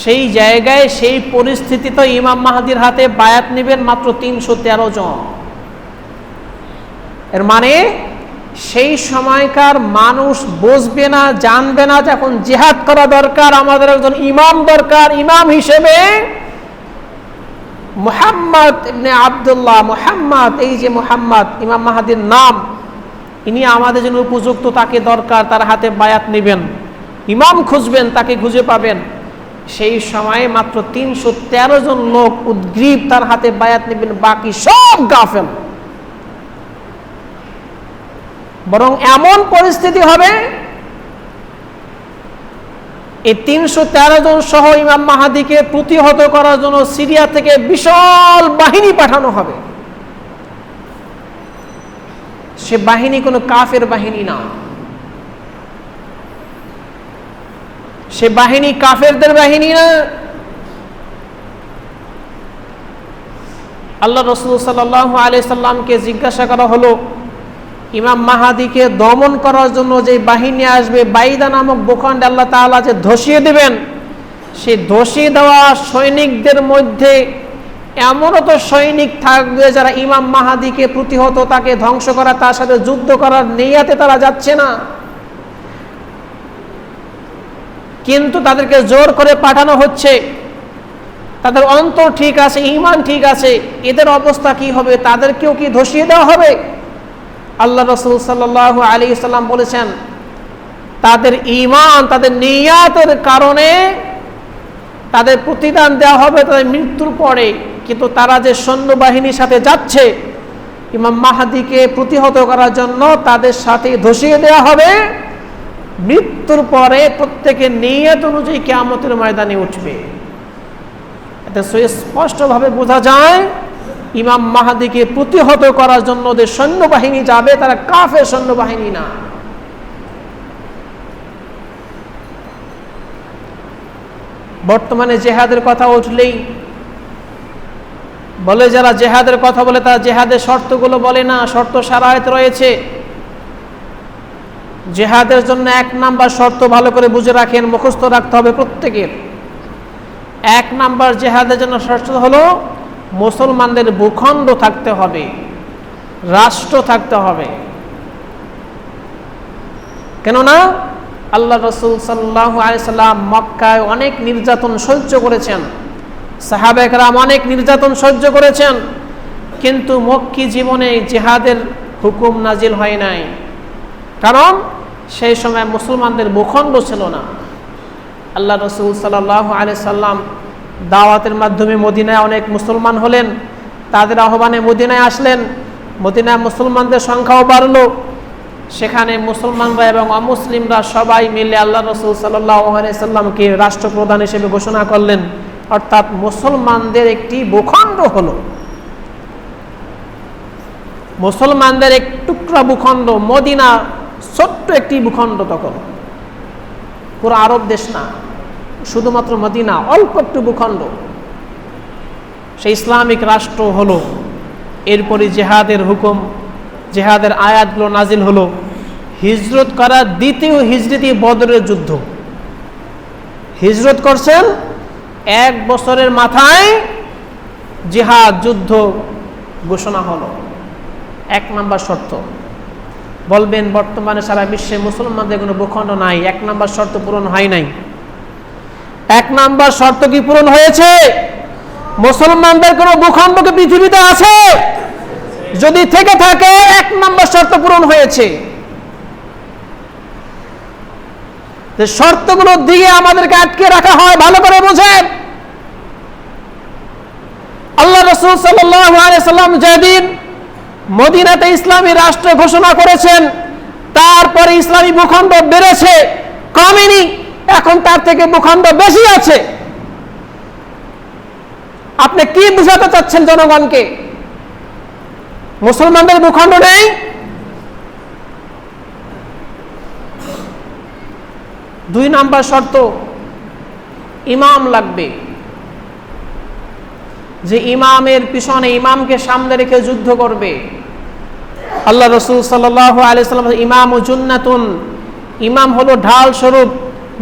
Speaker 1: সেই জায়গায় সেই পরিস্থিতিতে ইমাম মাহাদির হাতে বায়াত নেবেন মাত্র 313 জন। এর মানে সেই সময়কার মানুষ বুঝবে না, জানবে না যখন জিহাদ করা দরকার, আমাদের একজন ইমাম দরকার। ইমাম হিসেবে মুহাম্মদ ইবনে আব্দুল্লাহ, মুহাম্মদ, এই যে মুহাম্মদ ইমাম মাহাদির নাম, ইনি আমাদের জন্য উপযুক্ত, তাকে দরকার। তার হাতে বায়াত নেবেন, ইমাম খুঁজবেন, তাকে খুঁজে পাবেন। সেই সময়ে মাত্র 313 জন লোক উদ্গ্রীব তার হাতে বায়াত নেবেন, বাকি সব গাফেল। বরং এমন পরিস্থিতি হবে, এই 313 জন সহ ইমাম মাহাদিকে প্রতিহত করার জন্য সিরিয়া থেকে বিশাল বাহিনী পাঠানো হবে। সে বাহিনী কোনো কাফের বাহিনী না, সে বাহিনী কাফেরদের বাহিনী না। আল্লাহ রাসূল সাল্লাল্লাহু আলাইহি সাল্লামকে জিজ্ঞাসা করা হলো, ইমাম মাহাদিকে দমন করার জন্য যে বাহিনী আসবে, বাইদা নামক ভূখণ্ডে আল্লাহ তাআলা যে ধসিয়ে দেবেন, সেই ধসিয়ে দেওয়া সৈনিকদের মধ্যে এমনও তো সৈনিক থাকবে যারা ইমাম মাহাদিকে প্রতিহত, তাকে ধ্বংস করা, তার সাথে যুদ্ধ করার নিয়াতে তারা যাচ্ছে না, কিন্তু তাদেরকে জোর করে পাঠানো হচ্ছে। তাদের অন্তর ঠিক আছে, ঈমান ঠিক আছে, এদের অবস্থা কি হবে? তাদেরকেও কি ধসিয়ে দেওয়া হবে? আল্লাহ রাসূল সাল্লাল্লাহু আলাইহি ওয়াসাল্লাম বলেছেন, তাদের ঈমান, তাদের নিয়াতের কারণে তাদের প্রতিদান দেওয়া হবে তাদের মৃত্যুর পরে। কিন্তু তারা যে সৈন্যবাহিনীর সাথে যাচ্ছে ইমাম মাহাদিকে প্রতিহত করার জন্য, তাদের সাথে ধসিয়ে দেওয়া হবে। মৃত্যুর পরে প্রত্যেকের নিয়ত অনুযায়ী কিয়ামতের ময়দানে উঠবে। এতে স্পষ্টভাবে বোঝা যায় ইমাম মাহাদিকে প্রতিহত করার জন্য যে সৈন্যবাহিনী যাবে, তারা কাফের সৈন্যবাহিনী না। বর্তমানে জেহাদের কথা উঠলেই বলে, যারা জেহাদের কথা বলে তারা জেহাদের শর্তগুলো বলে না। শর্ত শারায়েত রয়েছে। জেহাদের জন্য 1 নাম্বার শর্ত ভালো করে বুঝে রাখেন, মুখস্থ রাখতে হবে প্রত্যেকের। 1 নাম্বার জেহাদের জন্য শর্ত হলো মুসলমানদের ভূখণ্ড থাকতে হবে, রাষ্ট্র থাকতে হবে। কেননা আল্লাহ রাসূল সাল্লাল্লাহু আলাইহি সাল্লাম মক্কায় অনেক নির্যাতন সহ্য করেছেন, সাহাবায়ে কেরাম অনেক নির্যাতন সহ্য করেছেন, কিন্তু মক্কি জীবনে জিহাদের হুকুম নাজিল হয় নাই। কারণ সেই সময় মুসলমানদের ভূখণ্ড ছিল না। আল্লাহ রাসূল সাল্লাল্লাহু আলাইহি সাল্লাম দাওয়াতের মাধ্যমে মদিনায় অনেক মুসলমান হলেন, তাদের আহ্বানে মদিনায় আসলেন, মদিনায় মুসলমানদের সংখ্যাও বাড়লো। সেখানে মুসলমানরা এবং অমুসলিমরা সবাই মিলে আল্লাহ রাসূল সাল্লাল্লাহু আলাইহি সাল্লামকে রাষ্ট্রপ্রধান হিসেবে ঘোষণা করলেন, অর্থাৎ মুসলমানদের একটি ভূখণ্ড হলো, মুসলমানদের এক টুকরা ভূখণ্ড মদিনা, ছোট্ট একটি ভূখণ্ড, তখন পুরো আরব দেশ না, শুধুমাত্র মদিনা, অল্প একটু ভূখণ্ড, সেই ইসলামিক রাষ্ট্র হলো। এরপরে জেহাদের হুকুম, জেহাদের আয়াতগুলো নাজিল হলো। হিজরত করার দ্বিতীয় হিজরতি বদরের যুদ্ধ, হিজরত করছেন 1 বছরের মাথায় জিহাদ যুদ্ধ ঘোষণা হলো। 1 নম্বর শর্ত। বলবেন বর্তমানে সারা বিশ্বে মুসলমানদের কোনো ভূখণ্ড নাই, 1 নম্বর শর্ত পূরণ হয় নাই। 1 নম্বর শর্ত কি পূরণ হয়েছে? মুসলমানদের কোনো ভূখণ্ড কি পৃথিবীতে আছে? যদি থেকে থাকে 1 নম্বর শর্ত পূরণ হয়েছে। যে শর্তগুলো দিয়ে আমাদেরকে আটকে রাখা হয়, ভালো করে বোঝেন। আল্লাহ রাসূল সাল্লাল্লাহু আলাইহি সাল্লাম যেদিন মদিনাতে ইসলামী রাষ্ট্র ঘোষণা করেছেন, তারপরে ইসলামী ভূখণ্ড বেড়েছে, কমেনি, এখন তার থেকে ভূখণ্ড বেশি আছে। আপনি কি বুঝাতে চাচ্ছেন জনগণকে? মুসলমানদের ভূখণ্ড নেই? দুই নাম্বার শর্ত, ইমাম লাগবে। যে ইমামের পিছনে, ইমামকে সামনে রেখে যুদ্ধ করবে। আল্লাহ রাসূল সাল্লাল্লাহু আলাইহি সাল্লাম, ইমামু জুন্নাতুন, ইমাম হলো ঢাল স্বরূপ,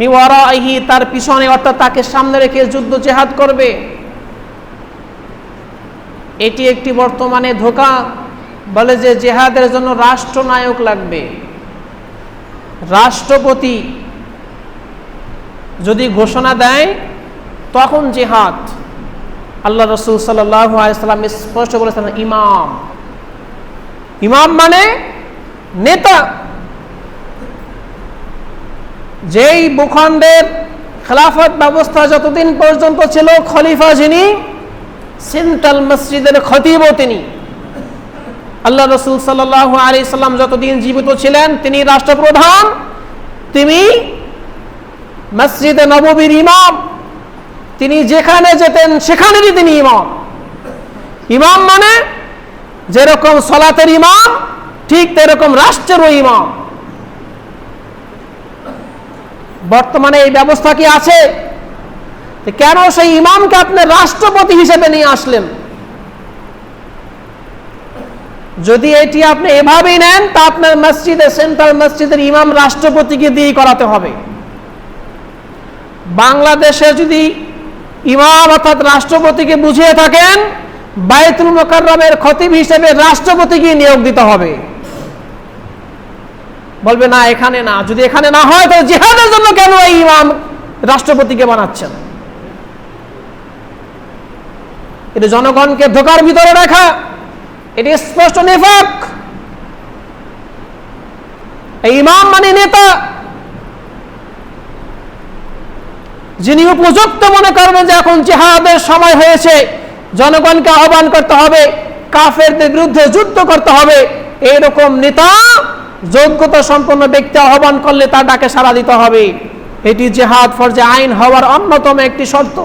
Speaker 1: মিওয়ারাইহি, তার পিছনে, অর্থাৎ তাকে সামনে রেখে যুদ্ধ জিহাদ করবে। এটি একটি বর্তমানে ধোঁকা। বলে যে জিহাদের জন্য রাষ্ট্রনায়ক লাগবে, রাষ্ট্রপতি যদি ঘোষণা দেয় তখন জিহাদ। আল্লাহ রাসূল সাল্লাল্লাহু আলাইহি সাল্লাম স্পষ্ট বলেছেন, ইমাম, ইমাম মানে নেতা। যেই ভূখণ্ডের খেলাফত ব্যবস্থা যতদিন পর্যন্ত ছিল, খলিফা যিনি, সেন্ট্রাল মসজিদের খতিবও তিনি। আল্লাহ রাসূল সাল্লাল্লাহু আলাইহি সাল্লাম যতদিন জীবিত ছিলেন তিনি রাষ্ট্রপ্রধান, তিনি মসজিদে নববীর ইমাম, তিনি যেখানে যেতেন সেখানেরই তিনি ইমাম। ইমাম মানে যেরকম সালাতের ইমাম, ঠিক তেরকম রাষ্ট্রেরও ইমাম। বর্তমানে এই ব্যবস্থা কি আছে? কেন সেই ইমামকে আপনি রাষ্ট্রপতি হিসেবে নিয়ে আসলেন? যদি এটি আপনি এভাবেই নেন, তা আপনার মসজিদে, সেন্ট্রাল মসজিদের ইমাম রাষ্ট্রপতিকে দিয়ে করাতে হবে। বাংলাদেশে যদি ইমাম অর্থাৎ রাষ্ট্রপতিকে বুঝিয়ে থাকেন, বাইতুল মুকাররমের খতিব হিসেবে রাষ্ট্রপতিকে নিয়োগ দিতে হবে। বলবে না, এখানে না। যদি এখানে না হয়, তো জিহাদের জন্য কেন এই ইমাম রাষ্ট্রপতিকে বানাচ্ছেন? এটা জনগণকে ধোঁকার ভিতরে রাখা, এটি স্পষ্ট নিফাক। এই ইমাম মানে নেতা, যিনি উপযুক্ত মনে করবেন যে এখন জিহাদের সময় হয়েছে, জনগণকে আহ্বান করতে হবে, কাফেরদের বিরুদ্ধে যুদ্ধ করতে হবে, এইরকম নেতা, যোগ্যতা সম্পন্ন ব্যক্তি আহ্বান করলে তার ডাকে সাড়া দিতে হবে। এটি জিহাদ ফরজে আইন হওয়ার অন্যতম একটি শর্ত।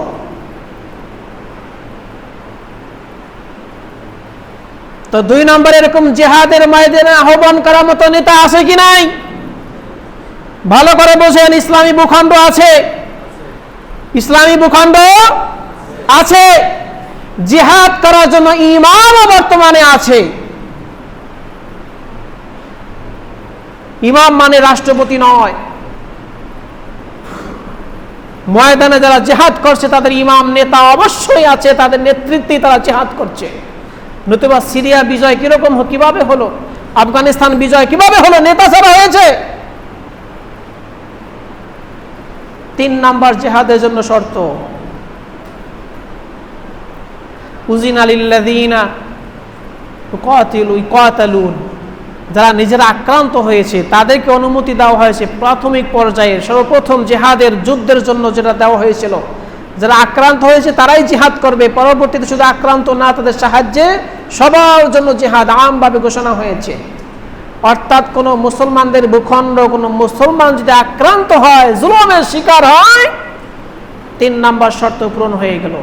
Speaker 1: তো 2 নম্বর, এরকম জিহাদের ময়দানে আহ্বান করার মতো নেতা আছে কি নাই? ভালো করে বোঝেন। ইসলামী ভূখণ্ড আছে, ইসলামী ভূখণ্ড আছে, জিহাদ করার জন্য ইমামও বর্তমানে আছে। ইমাম মানে রাষ্ট্রপতি নয়। ময়দানে যারা জিহাদ করছে তাদের ইমাম, নেতা অবশ্যই আছে, তাদের নেতৃত্বে তারা জিহাদ করছে। নতুবা সিরিয়া বিজয় কিরকম, কিভাবে হলো? আফগানিস্তান বিজয় কিভাবে হলো? নেতা ছাড়া হয়েছে। 3 নম্বর জিহাদের জন্য শর্ত, উযিনা লিল্লাযীনা ইউকাতিলুন, যারা নিজেরা আক্রান্ত হয়েছে তাদেরকে অনুমতি দেওয়া হয়েছে প্রাথমিক পর্যায়ে। সর্বপ্রথম জিহাদের যুদ্ধের জন্য যেটা দেওয়া হয়েছিল, যারা আক্রান্ত হয়েছে তারাই জিহাদ করবে, পরবর্তীতে শুধু আক্রান্ত না, তাদের সাহায্যে সবার জন্য জিহাদ আমভাবে ঘোষণা হয়েছে। অর্থাৎ কোনো মুসলমানদের ভূখণ্ড, কোনো মুসলমান যদি আক্রান্ত হয়, জুলুমের শিকার হয়, 3 নাম্বার শর্ত পূরণ হয়ে গেল।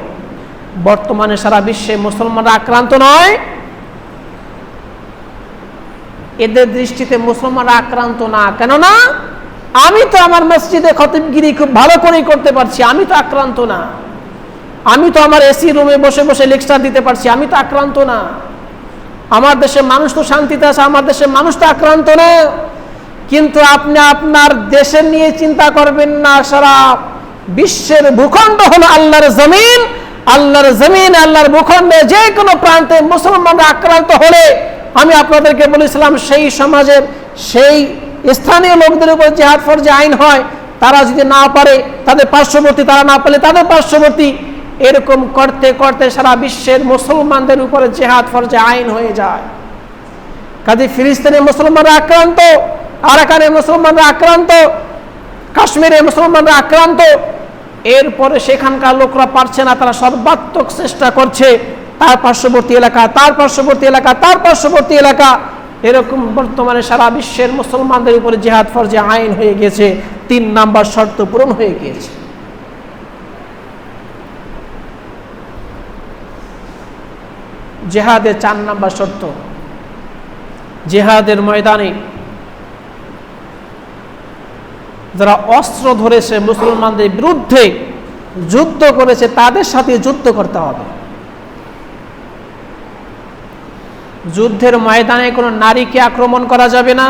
Speaker 1: বর্তমানে সারা বিশ্বে মুসলমানরা আক্রান্ত নয়, এদের দৃষ্টিতে মুসলমানরা আক্রান্ত না। কেননা আমি তো আমার মসজিদে খতিবগিরি খুব ভালো করেই করতে পারছি, আমি তো আক্রান্ত না। আমি তো আমার এসি রুমে বসে বসে লেকচার দিতে পারছি, আমি তো আক্রান্ত না। আমার দেশের মানুষ তো শান্তিতে আছে, আমার দেশের মানুষ তো আক্রান্ত না। কিন্তু আপনি আপনার দেশের নিয়ে চিন্তা করবেন না। সারা বিশ্বের ভূখণ্ড হলো আল্লাহর জমিন, আল্লাহর জমিন, আল্লাহর ভূখণ্ডে যে কোনো প্রান্তে মুসলমানরা আক্রান্ত হলে আমি আপনাদেরকে বলেছিলাম সেই সমাজের সেই স্থানীয় লোকদের উপর জিহাদ ফরজে আইন হয়। তারা যদি না পারে তাদের পার্শ্ববর্তী, তারা না পারলে তাদের পার্শ্ববর্তী, এরকম করতে করতে সারা বিশ্বের মুসলমানদের উপরে জিহাদ ফরজে আইন হয়ে যায়। কাজে ফিলিস্তিনে মুসলমানরা আক্রান্ত, আরাকানে মুসলমানরা আক্রান্ত, কাশ্মীরে মুসলমানরা আক্রান্ত, এরপরে সেখানকার লোকরা পারছে না, তারা সর্বাত্মক চেষ্টা করছে তার পার্শ্ববর্তী এলাকা, তার পার্শ্ববর্তী এলাকা, তার পার্শ্ববর্তী এলাকা, এরকম বর্তমানে সারা বিশ্বের মুসলমানদের উপরে জিহাদ ফরজে আইন হয়ে গেছে। 3 নাম্বার শর্ত পূরণ হয়ে গিয়েছে। জিহাদের 4 নাম্বার শর্ত, জিহাদের ময়দানে যারা অস্ত্র ধরেছে, মুসলমানদের বিরুদ্ধে যুদ্ধ করেছে, তাদের সাথে যুদ্ধ করতে হবে। যুদ্ধের ময়দানে কোনো নারীকে আক্রমণ করা যাবে না,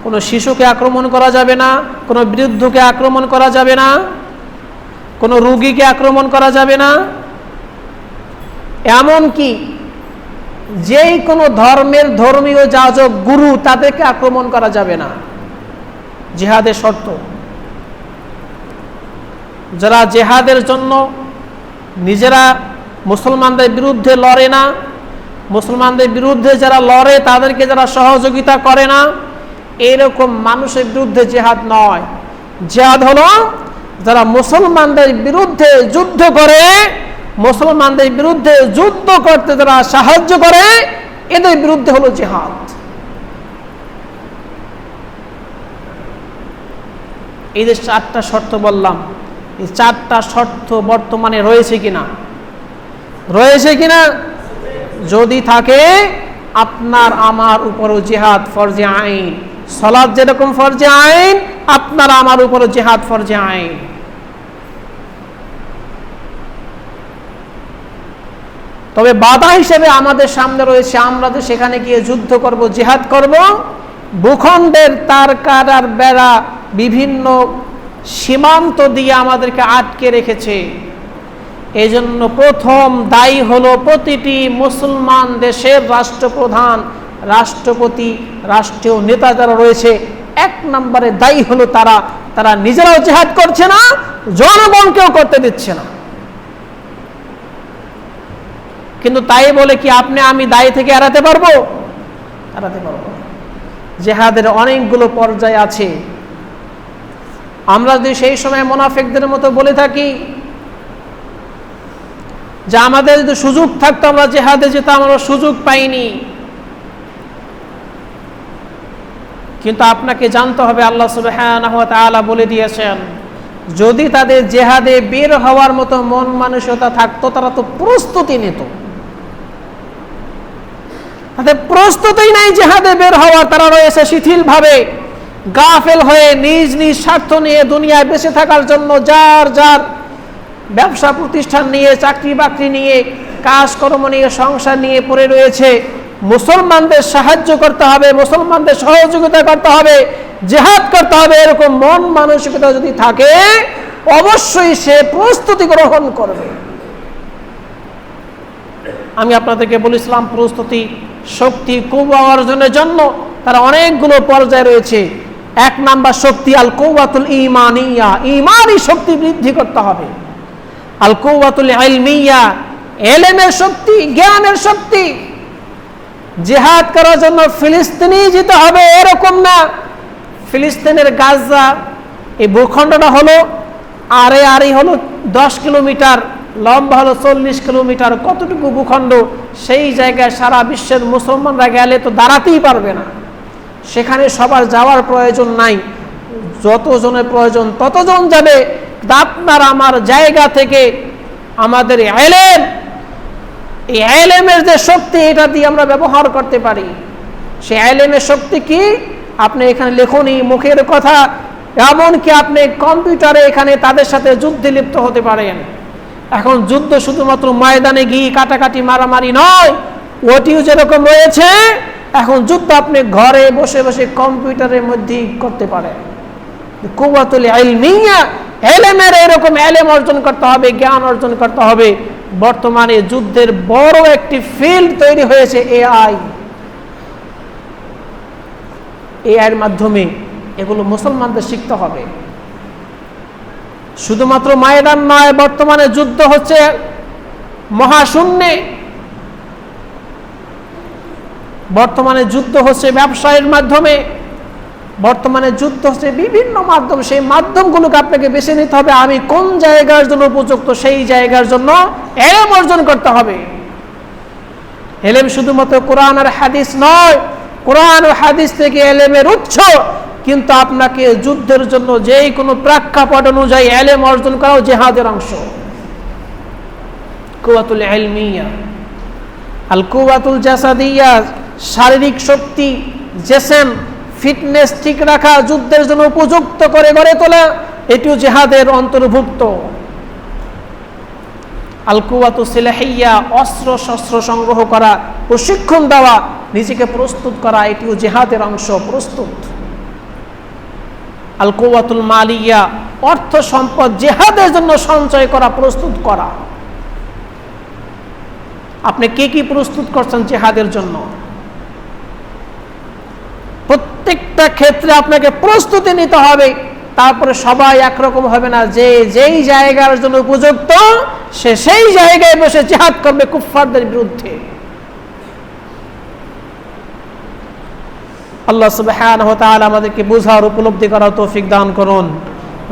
Speaker 1: কোনো শিশুকে আক্রমণ করা যাবে না, কোনো বৃদ্ধকে আক্রমণ করা যাবে না, কোনো রোগীকে আক্রমণ করা যাবে না। এমনকি যেই কোনো ধর্মের ধর্মীয় যাজক, গুরু, তাদেরকে আক্রমণ করা যাবে না। জিহাদের শর্ত। যারা জিহাদের জন্য নিজেরা মুসলমানদের বিরুদ্ধে লড়ে না, মুসলমানদের বিরুদ্ধে যারা লড়ে তাদেরকে যারা সহযোগিতা করে না, এরকম মানুষের বিরুদ্ধে জিহাদ নয়। জিহাদ হলো যারা মুসলমানদের বিরুদ্ধে যুদ্ধ করে, মুসলমানদের বিরুদ্ধে যুদ্ধ করতে যারা সাহায্য করে, এদের বিরুদ্ধে হলো জিহাদ। এই যে 4টা শর্ত বললাম, এই 4টা শর্ত বর্তমানে রয়েছে কিনা? রয়েছে কিনা? যদি থাকে, আপনার আমার উপরও জিহাদ ফরজে আইন। সালাত যেরকম ফরজে আইন, আপনার আমার উপরও জিহাদ ফরজে আইন। তবে বাধা হিসেবে আমাদের সামনে রয়েছে, আমরা যে সেখানে গিয়ে যুদ্ধ করব, জিহাদ করব, ভূখণ্ডের তার কাটার বেড়া, বিভিন্ন সীমান্ত দিয়ে আমাদেরকে আটকে রেখেছে। এই জন্য প্রথম দায়ী হলো প্রতিটি মুসলমান দেশের রাষ্ট্রপ্রধান, রাষ্ট্রপতি, রাষ্ট্রীয় নেতা যারা রয়েছে, 1 নম্বরে দায়ী হলো তারা। তারা নিজেরাও জিহাদ করছে না, জনগণকেও করতে দিচ্ছে না। কিন্তু তাই বলে কি আপনি আমি দায়ী থেকে এড়াতে পারবো? এড়াতে পারবো। জিহাদের অনেকগুলো পর্যায় আছে। আমরা যদি সেই সময় মুনাফিকদের মতো বলে থাকি যে আমাদের যদি সুযোগ থাকতো আমরা জিহাদে যেতাম, আমরা সুযোগ পাইনি, কিন্তু আপনাকে জানতে হবে আল্লাহ সুবহানাহু ওয়া তাআলা বলে দিয়েছেন, যদি তাদের জিহাদে বের হওয়ার মতো মন মানসিকতা থাকতো তারা তো প্রস্তুতি নিত। তাদের প্রস্তুতি নাই জিহাদে বের হওয়ার, তারা রয়েছে শিথিলভাবে, গাফেল হয়ে নিজ নিজ স্বার্থ নিয়ে দুনিয়ায় বেঁচে থাকার জন্য যার যার ব্যবসা প্রতিষ্ঠান নিয়ে, চাকরি বাকরি নিয়ে, কাজকর্ম নিয়ে, সংসার নিয়ে পড়ে রয়েছে। মুসলমানদের সাহায্য করতে হবে, মুসলমানদের সহযোগিতা করতে হবে, জিহাদ করতে হবে, এরকম মন মানসিকতা যদি থাকে অবশ্যই সে প্রস্তুতি গ্রহণ করবে। আমি আপনাদেরকে বলেছিলাম প্রস্তুতি, শক্তি, কুওয়া অর্জনের জন্য তার অনেকগুলো পর্যায় রয়েছে। 1 নাম্বার শক্তি আল কুওয়াতুল ঈমানিয়া, ঈমানি শক্তি বৃদ্ধি করতে হবে। আল কুওয়াতুল ইলমিয়া, ইলমের শক্তি, জ্ঞানের শক্তি। জিহাদ করার জন্য ফিলিস্তিনে যেতে হবে এরকম না। ফিলিস্তিনের গাজা এই ভূখণ্ডটা হলো আরে হলো 10 কিলোমিটার, লম্বা হলো 40 কিলোমিটার, কতটুকু ভূখণ্ড, সেই জায়গায় সারা বিশ্বের মুসলমানরা গেলে তো দাঁড়াতেই পারবে না। সেখানে সবার যাওয়ার প্রয়োজন নাই, যতজনের প্রয়োজন ততজন যাবে। আপনার আমার জায়গা থেকে আমাদের ইলম, এই ইলমের যে শক্তি, এটা দিয়ে আমরা ব্যবহার করতে পারি। সেই ইলমের শক্তি কি? আপনি এখানে লেখনি, মুখের কথা, এমনকি আপনি কম্পিউটারে এখানে তাদের সাথে যুদ্ধে লিপ্ত হতে পারেন। এখন যুদ্ধ শুধুমাত্র ময়দানে গিয়ে কাটাকাটি মারামারি নয়, ওটিও যেরকম রয়েছে, এখন যুদ্ধ আপনি ঘরে বসে বসে কম্পিউটারের মধ্যেই করতে পারেন। কুওয়াতুল ইলমিয়া, ইলমের এরকম ইলম অর্জন করতে হবে, জ্ঞান অর্জন করতে হবে। বর্তমানে যুদ্ধের বড় একটি ফিল্ড তৈরি হয়েছে এআই। এআইয়ের মাধ্যমে এগুলো মুসলমানদের শিখতে হবে। শুধুমাত্র ময়দান নয়, বর্তমানে যুদ্ধ হচ্ছে মহাশূন্যে, বর্তমানে যুদ্ধ হচ্ছে ব্যবসায়ের মাধ্যমে, বর্তমানে যুদ্ধ হচ্ছে বিভিন্ন মাধ্যম। সেই মাধ্যমগুলোকে আপনাকে বেছে নিতে হবে, আমি কোন জায়গার জন্য উপযুক্ত, সেই জায়গার জন্য ইলম অর্জন করতে হবে। ইলম শুধুমাত্র কোরআন আর হাদিস নয়, কোরআন ও হাদিস থেকে ইলমের উৎস, কিন্তু আপনাকে যুদ্ধের জন্য যেই কোনো প্রেক্ষাপট অনুযায়ী ইলম অর্জন করাও জিহাদের অংশ। কুওয়াতুল ইলমিয়া। আল কুওয়াতুল জাসাদিয়া, শারীরিক শক্তি, জিসম, ফিটনেস ঠিক রাখা, যুদ্ধের জন্য উপযুক্ত করে গড়ে তোলা, এটিও জিহাদের অন্তর্ভুক্ত। আল কুওয়াতু সিলাহিয়া, অস্ত্র শস্ত্র সংগ্রহ করা, প্রশিক্ষণ দেওয়া, নিজেকে প্রস্তুত করা, এটিও জিহাদের অংশ, প্রস্তুত। আল কুওয়াতুল মালিয়া, অর্থ সম্পদ জিহাদের জন্য সঞ্চয় করা, প্রস্তুত করা। আপনি কি কি প্রস্তুত করছেন জিহাদের জন্য? প্রত্যেকটা ক্ষেত্রে আপনাকে প্রস্তুতি নিতে হবে। তারপরে সবাই একরকম হবে না, যে যেই জায়গার জন্য উপযুক্ত সে সেই জায়গায় বসে জিহাদ করবে কুফফারদের বিরুদ্ধে। আল্লাহ সুবহানাহু ওয়া তাআলা আমাদেরকে বুঝার, উপলব্ধি করার তৌফিক দান করুন।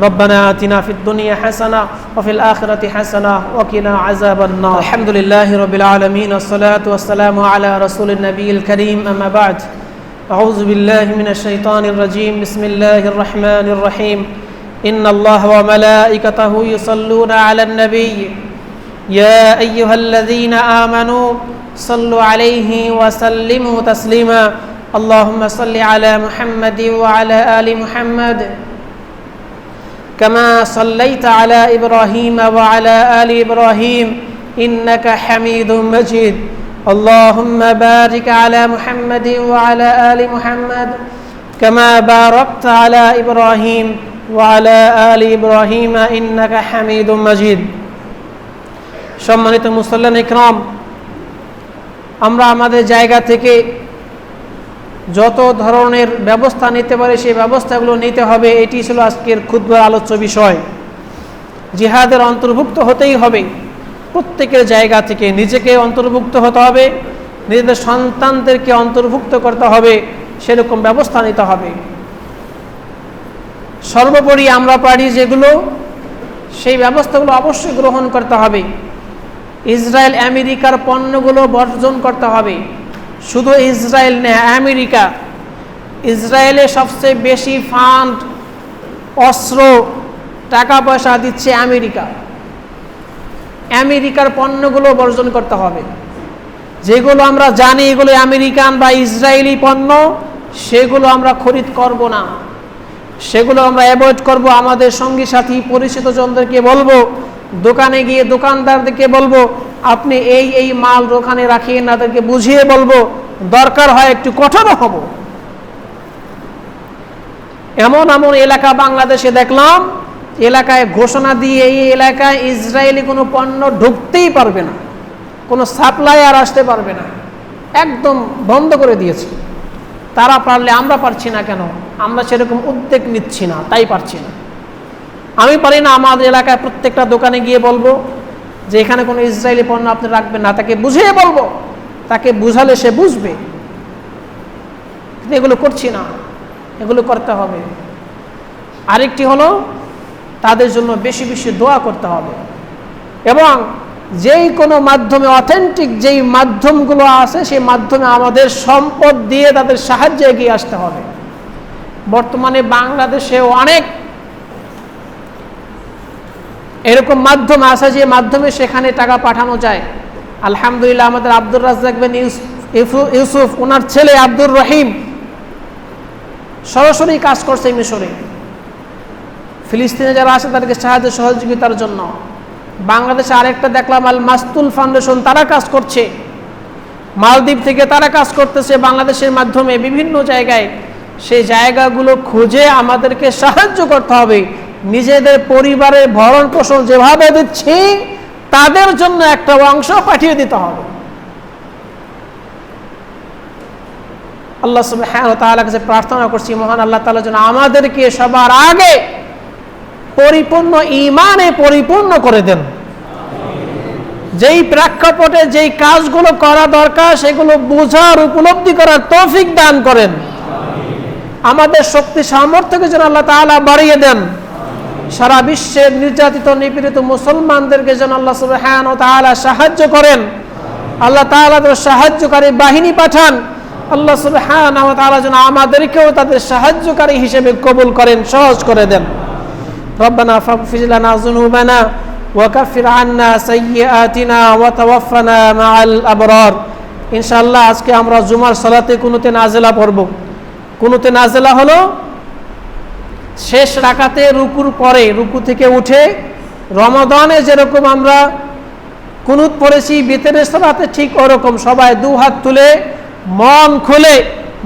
Speaker 1: ربنا آتنا في الدنيا حسنة وفي الآخرة حسنة وقنا عذاب النار. الحمد لله رب العالمين، والصلاة والسلام على رسول النبي الكريم. أما بعد، أعوذ بالله من الشيطان الرجيم. بسم الله الرحمن الرحيم. إن الله وملائكته يصلون على النبي يا أيها الذين آمنوا صلوا عليه وسلموا تسليما. اللهم صل على محمد وعلى آل محمد كما صليت على إبراهيم وعلى آل إبراهيم إنك حميد مجيد. اللهم بارك على محمد وعلى آل محمد كما باركت على إبراهيم وعلى آل إبراهيم إنك حميد مجيد. সম্মানিত মুসল্লিন ইকরাম, আমরা আমাদের জায়গা থেকে যত ধরনের ব্যবস্থা নিতে পারে সেই ব্যবস্থাগুলো নিতে হবে। এটি ছিল আজকের খুতবার আলোচ্য বিষয়। জিহাদের অন্তর্ভুক্ত হতেই হবে। প্রত্যেকের জায়গা থেকে নিজেকে অন্তর্ভুক্ত হতে হবে, নিজেদের সন্তানদেরকে অন্তর্ভুক্ত করতে হবে, সেরকম ব্যবস্থা নিতে হবে। সর্বোপরি আমরা পারি যেগুলো, সেই ব্যবস্থাগুলো অবশ্যই গ্রহণ করতে হবে। ইসরায়েল আমেরিকার পণ্যগুলো বর্জন করতে হবে। শুধু ইসরায়েল না, আমেরিকা, ইসরায়েলে সবচেয়ে বেশি ফান্ড, অস্ত্র, টাকা পয়সা দিচ্ছে আমেরিকা। আমেরিকার পণ্যগুলো বর্জন করতে হবে। যেগুলো আমরা জানি এগুলো আমেরিকান বা ইসরায়েলি পণ্য, সেগুলো আমরা খরিদ করব না, সেগুলো আমরা অ্যাভয়েড করব। আমাদের সঙ্গী সাথী পরিচিত জনদেরকে বলবো, দোকানে গিয়ে দোকানদারদেরকে বলবো, আপনি এই এই মাল দোকানে রাখিয়ে না, তাদেরকে বুঝিয়ে বলবো, দরকার হয় একটু কঠোর হব। এমন এমন এলাকা বাংলাদেশে দেখলাম, এলাকায় ঘোষণা দিয়ে এই এলাকায় ইসরায়েলি কোনো পণ্য ঢুকতেই পারবে না, কোনো সাপ্লায়ার আসতে পারবে না, একদম বন্ধ করে দিয়েছে। তারা পারলে আমরা পারছি না কেন? আমরা সেরকম উদ্যোগ নিচ্ছি না, তাই পারছি না। আমি পারি না আমাদের এলাকায় প্রত্যেকটা দোকানে গিয়ে বলবো যে এখানে কোনো ইসরায়েলি পণ্য আপনি রাখবেন না, তাকে বুঝিয়ে বলবো, তাকে বুঝালে সে বুঝবে। কিন্তু এগুলো করছি না, এগুলো করতে হবে। আরেকটি হলো তাদের জন্য বেশি বেশি দোয়া করতে হবে। এবং যেই কোনো মাধ্যমে অথেন্টিক যেই মাধ্যমগুলো আছে সেই মাধ্যমে আমাদের সম্পদ দিয়ে তাদের সাহায্যে এগিয়ে আসতে হবে। বর্তমানে বাংলাদেশে অনেক এরকম মাধ্যম আছে যে মাধ্যমে সেখানে টাকা পাঠানো যায়। আলহামদুলিল্লাহ, আমাদের আব্দুর রাজ্জাক বিন ইউসুফ ওনার ছেলে আব্দুর রহিম সরাসরি কাজ করছে মিশরে। ফিলিস্তিনে যারা আছে তাদেরকে সাহায্য সহযোগিতার জন্য। বাংলাদেশে আরেকটা দেখলাম আল মাস্তুল ফাউন্ডেশন, তারা কাজ করছে। মালদ্বীপ থেকে তারা কাজ করতেছে বাংলাদেশের মাধ্যমে বিভিন্ন জায়গায়। সেই জায়গাগুলো খুঁজে আমাদেরকে সাহায্য করতে হবে। নিজেদের পরিবারের ভরণ পোষণ যেভাবে দিচ্ছি তাদের জন্য একটা অংশ পাঠিয়ে দিতে হবে। আল্লাহ সুবহানাহু ওয়া তাআলার কাছে প্রার্থনা করছি, মহান আল্লাহ তাআলা যেন আমাদেরকে সবার আগে পরিপূর্ণ ঈমানে পরিপূর্ণ করে দেন। যেই প্রেক্ষাপটে যেই কাজগুলো করা দরকার সেগুলো বোঝার উপলব্ধি করার তৌফিক দান করেন। আমাদের শক্তি সামর্থ্যকে যেন আল্লাহ তাআলা বাড়িয়ে দেন। সারা বিশ্বের নির্যাতিত নিপীড়িত মুসলমানদেরকে যেন আল্লাহ সুবহানাহু ওয়া তাআলা সাহায্য করেন। আল্লাহ তাআলা তার সাহায্যকারী বাহিনী পাঠান। আল্লাহ সুবহানাহু ওয়া তাআলা যেন আমাদেরকেও তাদের সাহায্যকারী হিসেবে কবুল করেন, সহজ করে দেন। রব্বানা ফাগফির লানা যুনুবানা ওয়া কাফির আন্না সাইয়্যাতিনা ওয়া তাওয়াফানা মাআল আবরার। ইনশাআল্লাহ আজকে আমরা জুমার সালাতে কুনুতে নাজিলা পড়ব। কুনুতে নাজিলা হলো শেষ রাকাতে রুকুর পরে, রুকু থেকে উঠে রমাদানে যেরকম আমরা কুনুত পড়েছি বিতরের সালাতে ঠিক ওরকম সবাই দু হাত তুলে মন খুলে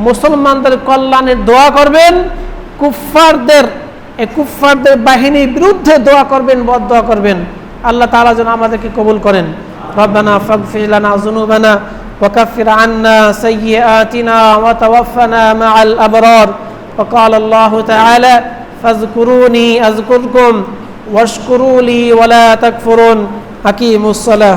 Speaker 1: মুসলমানদের কল্যাণের দোয়া করবেন। কুফফারদের বাহিনীর বিরুদ্ধে দোয়া করবেন, বদদোয়া করবেন। আল্লাহ তাআলা যেন আমাদেরকে কবুল করেন। রব্বানা ফাগফির লানা যুনুবানা ওয়া কাফির আন্না সাইয়্যাতিনা ওয়া তাওয়াফানা মাআল আবরার। ওয়া ক্বালা আল্লাহু তাআলা ফাযকুরুনি আযকুরকুম ওয়াশকুরু লি ওয়া লা তাকফুরুন। আকিমুস সালাহ।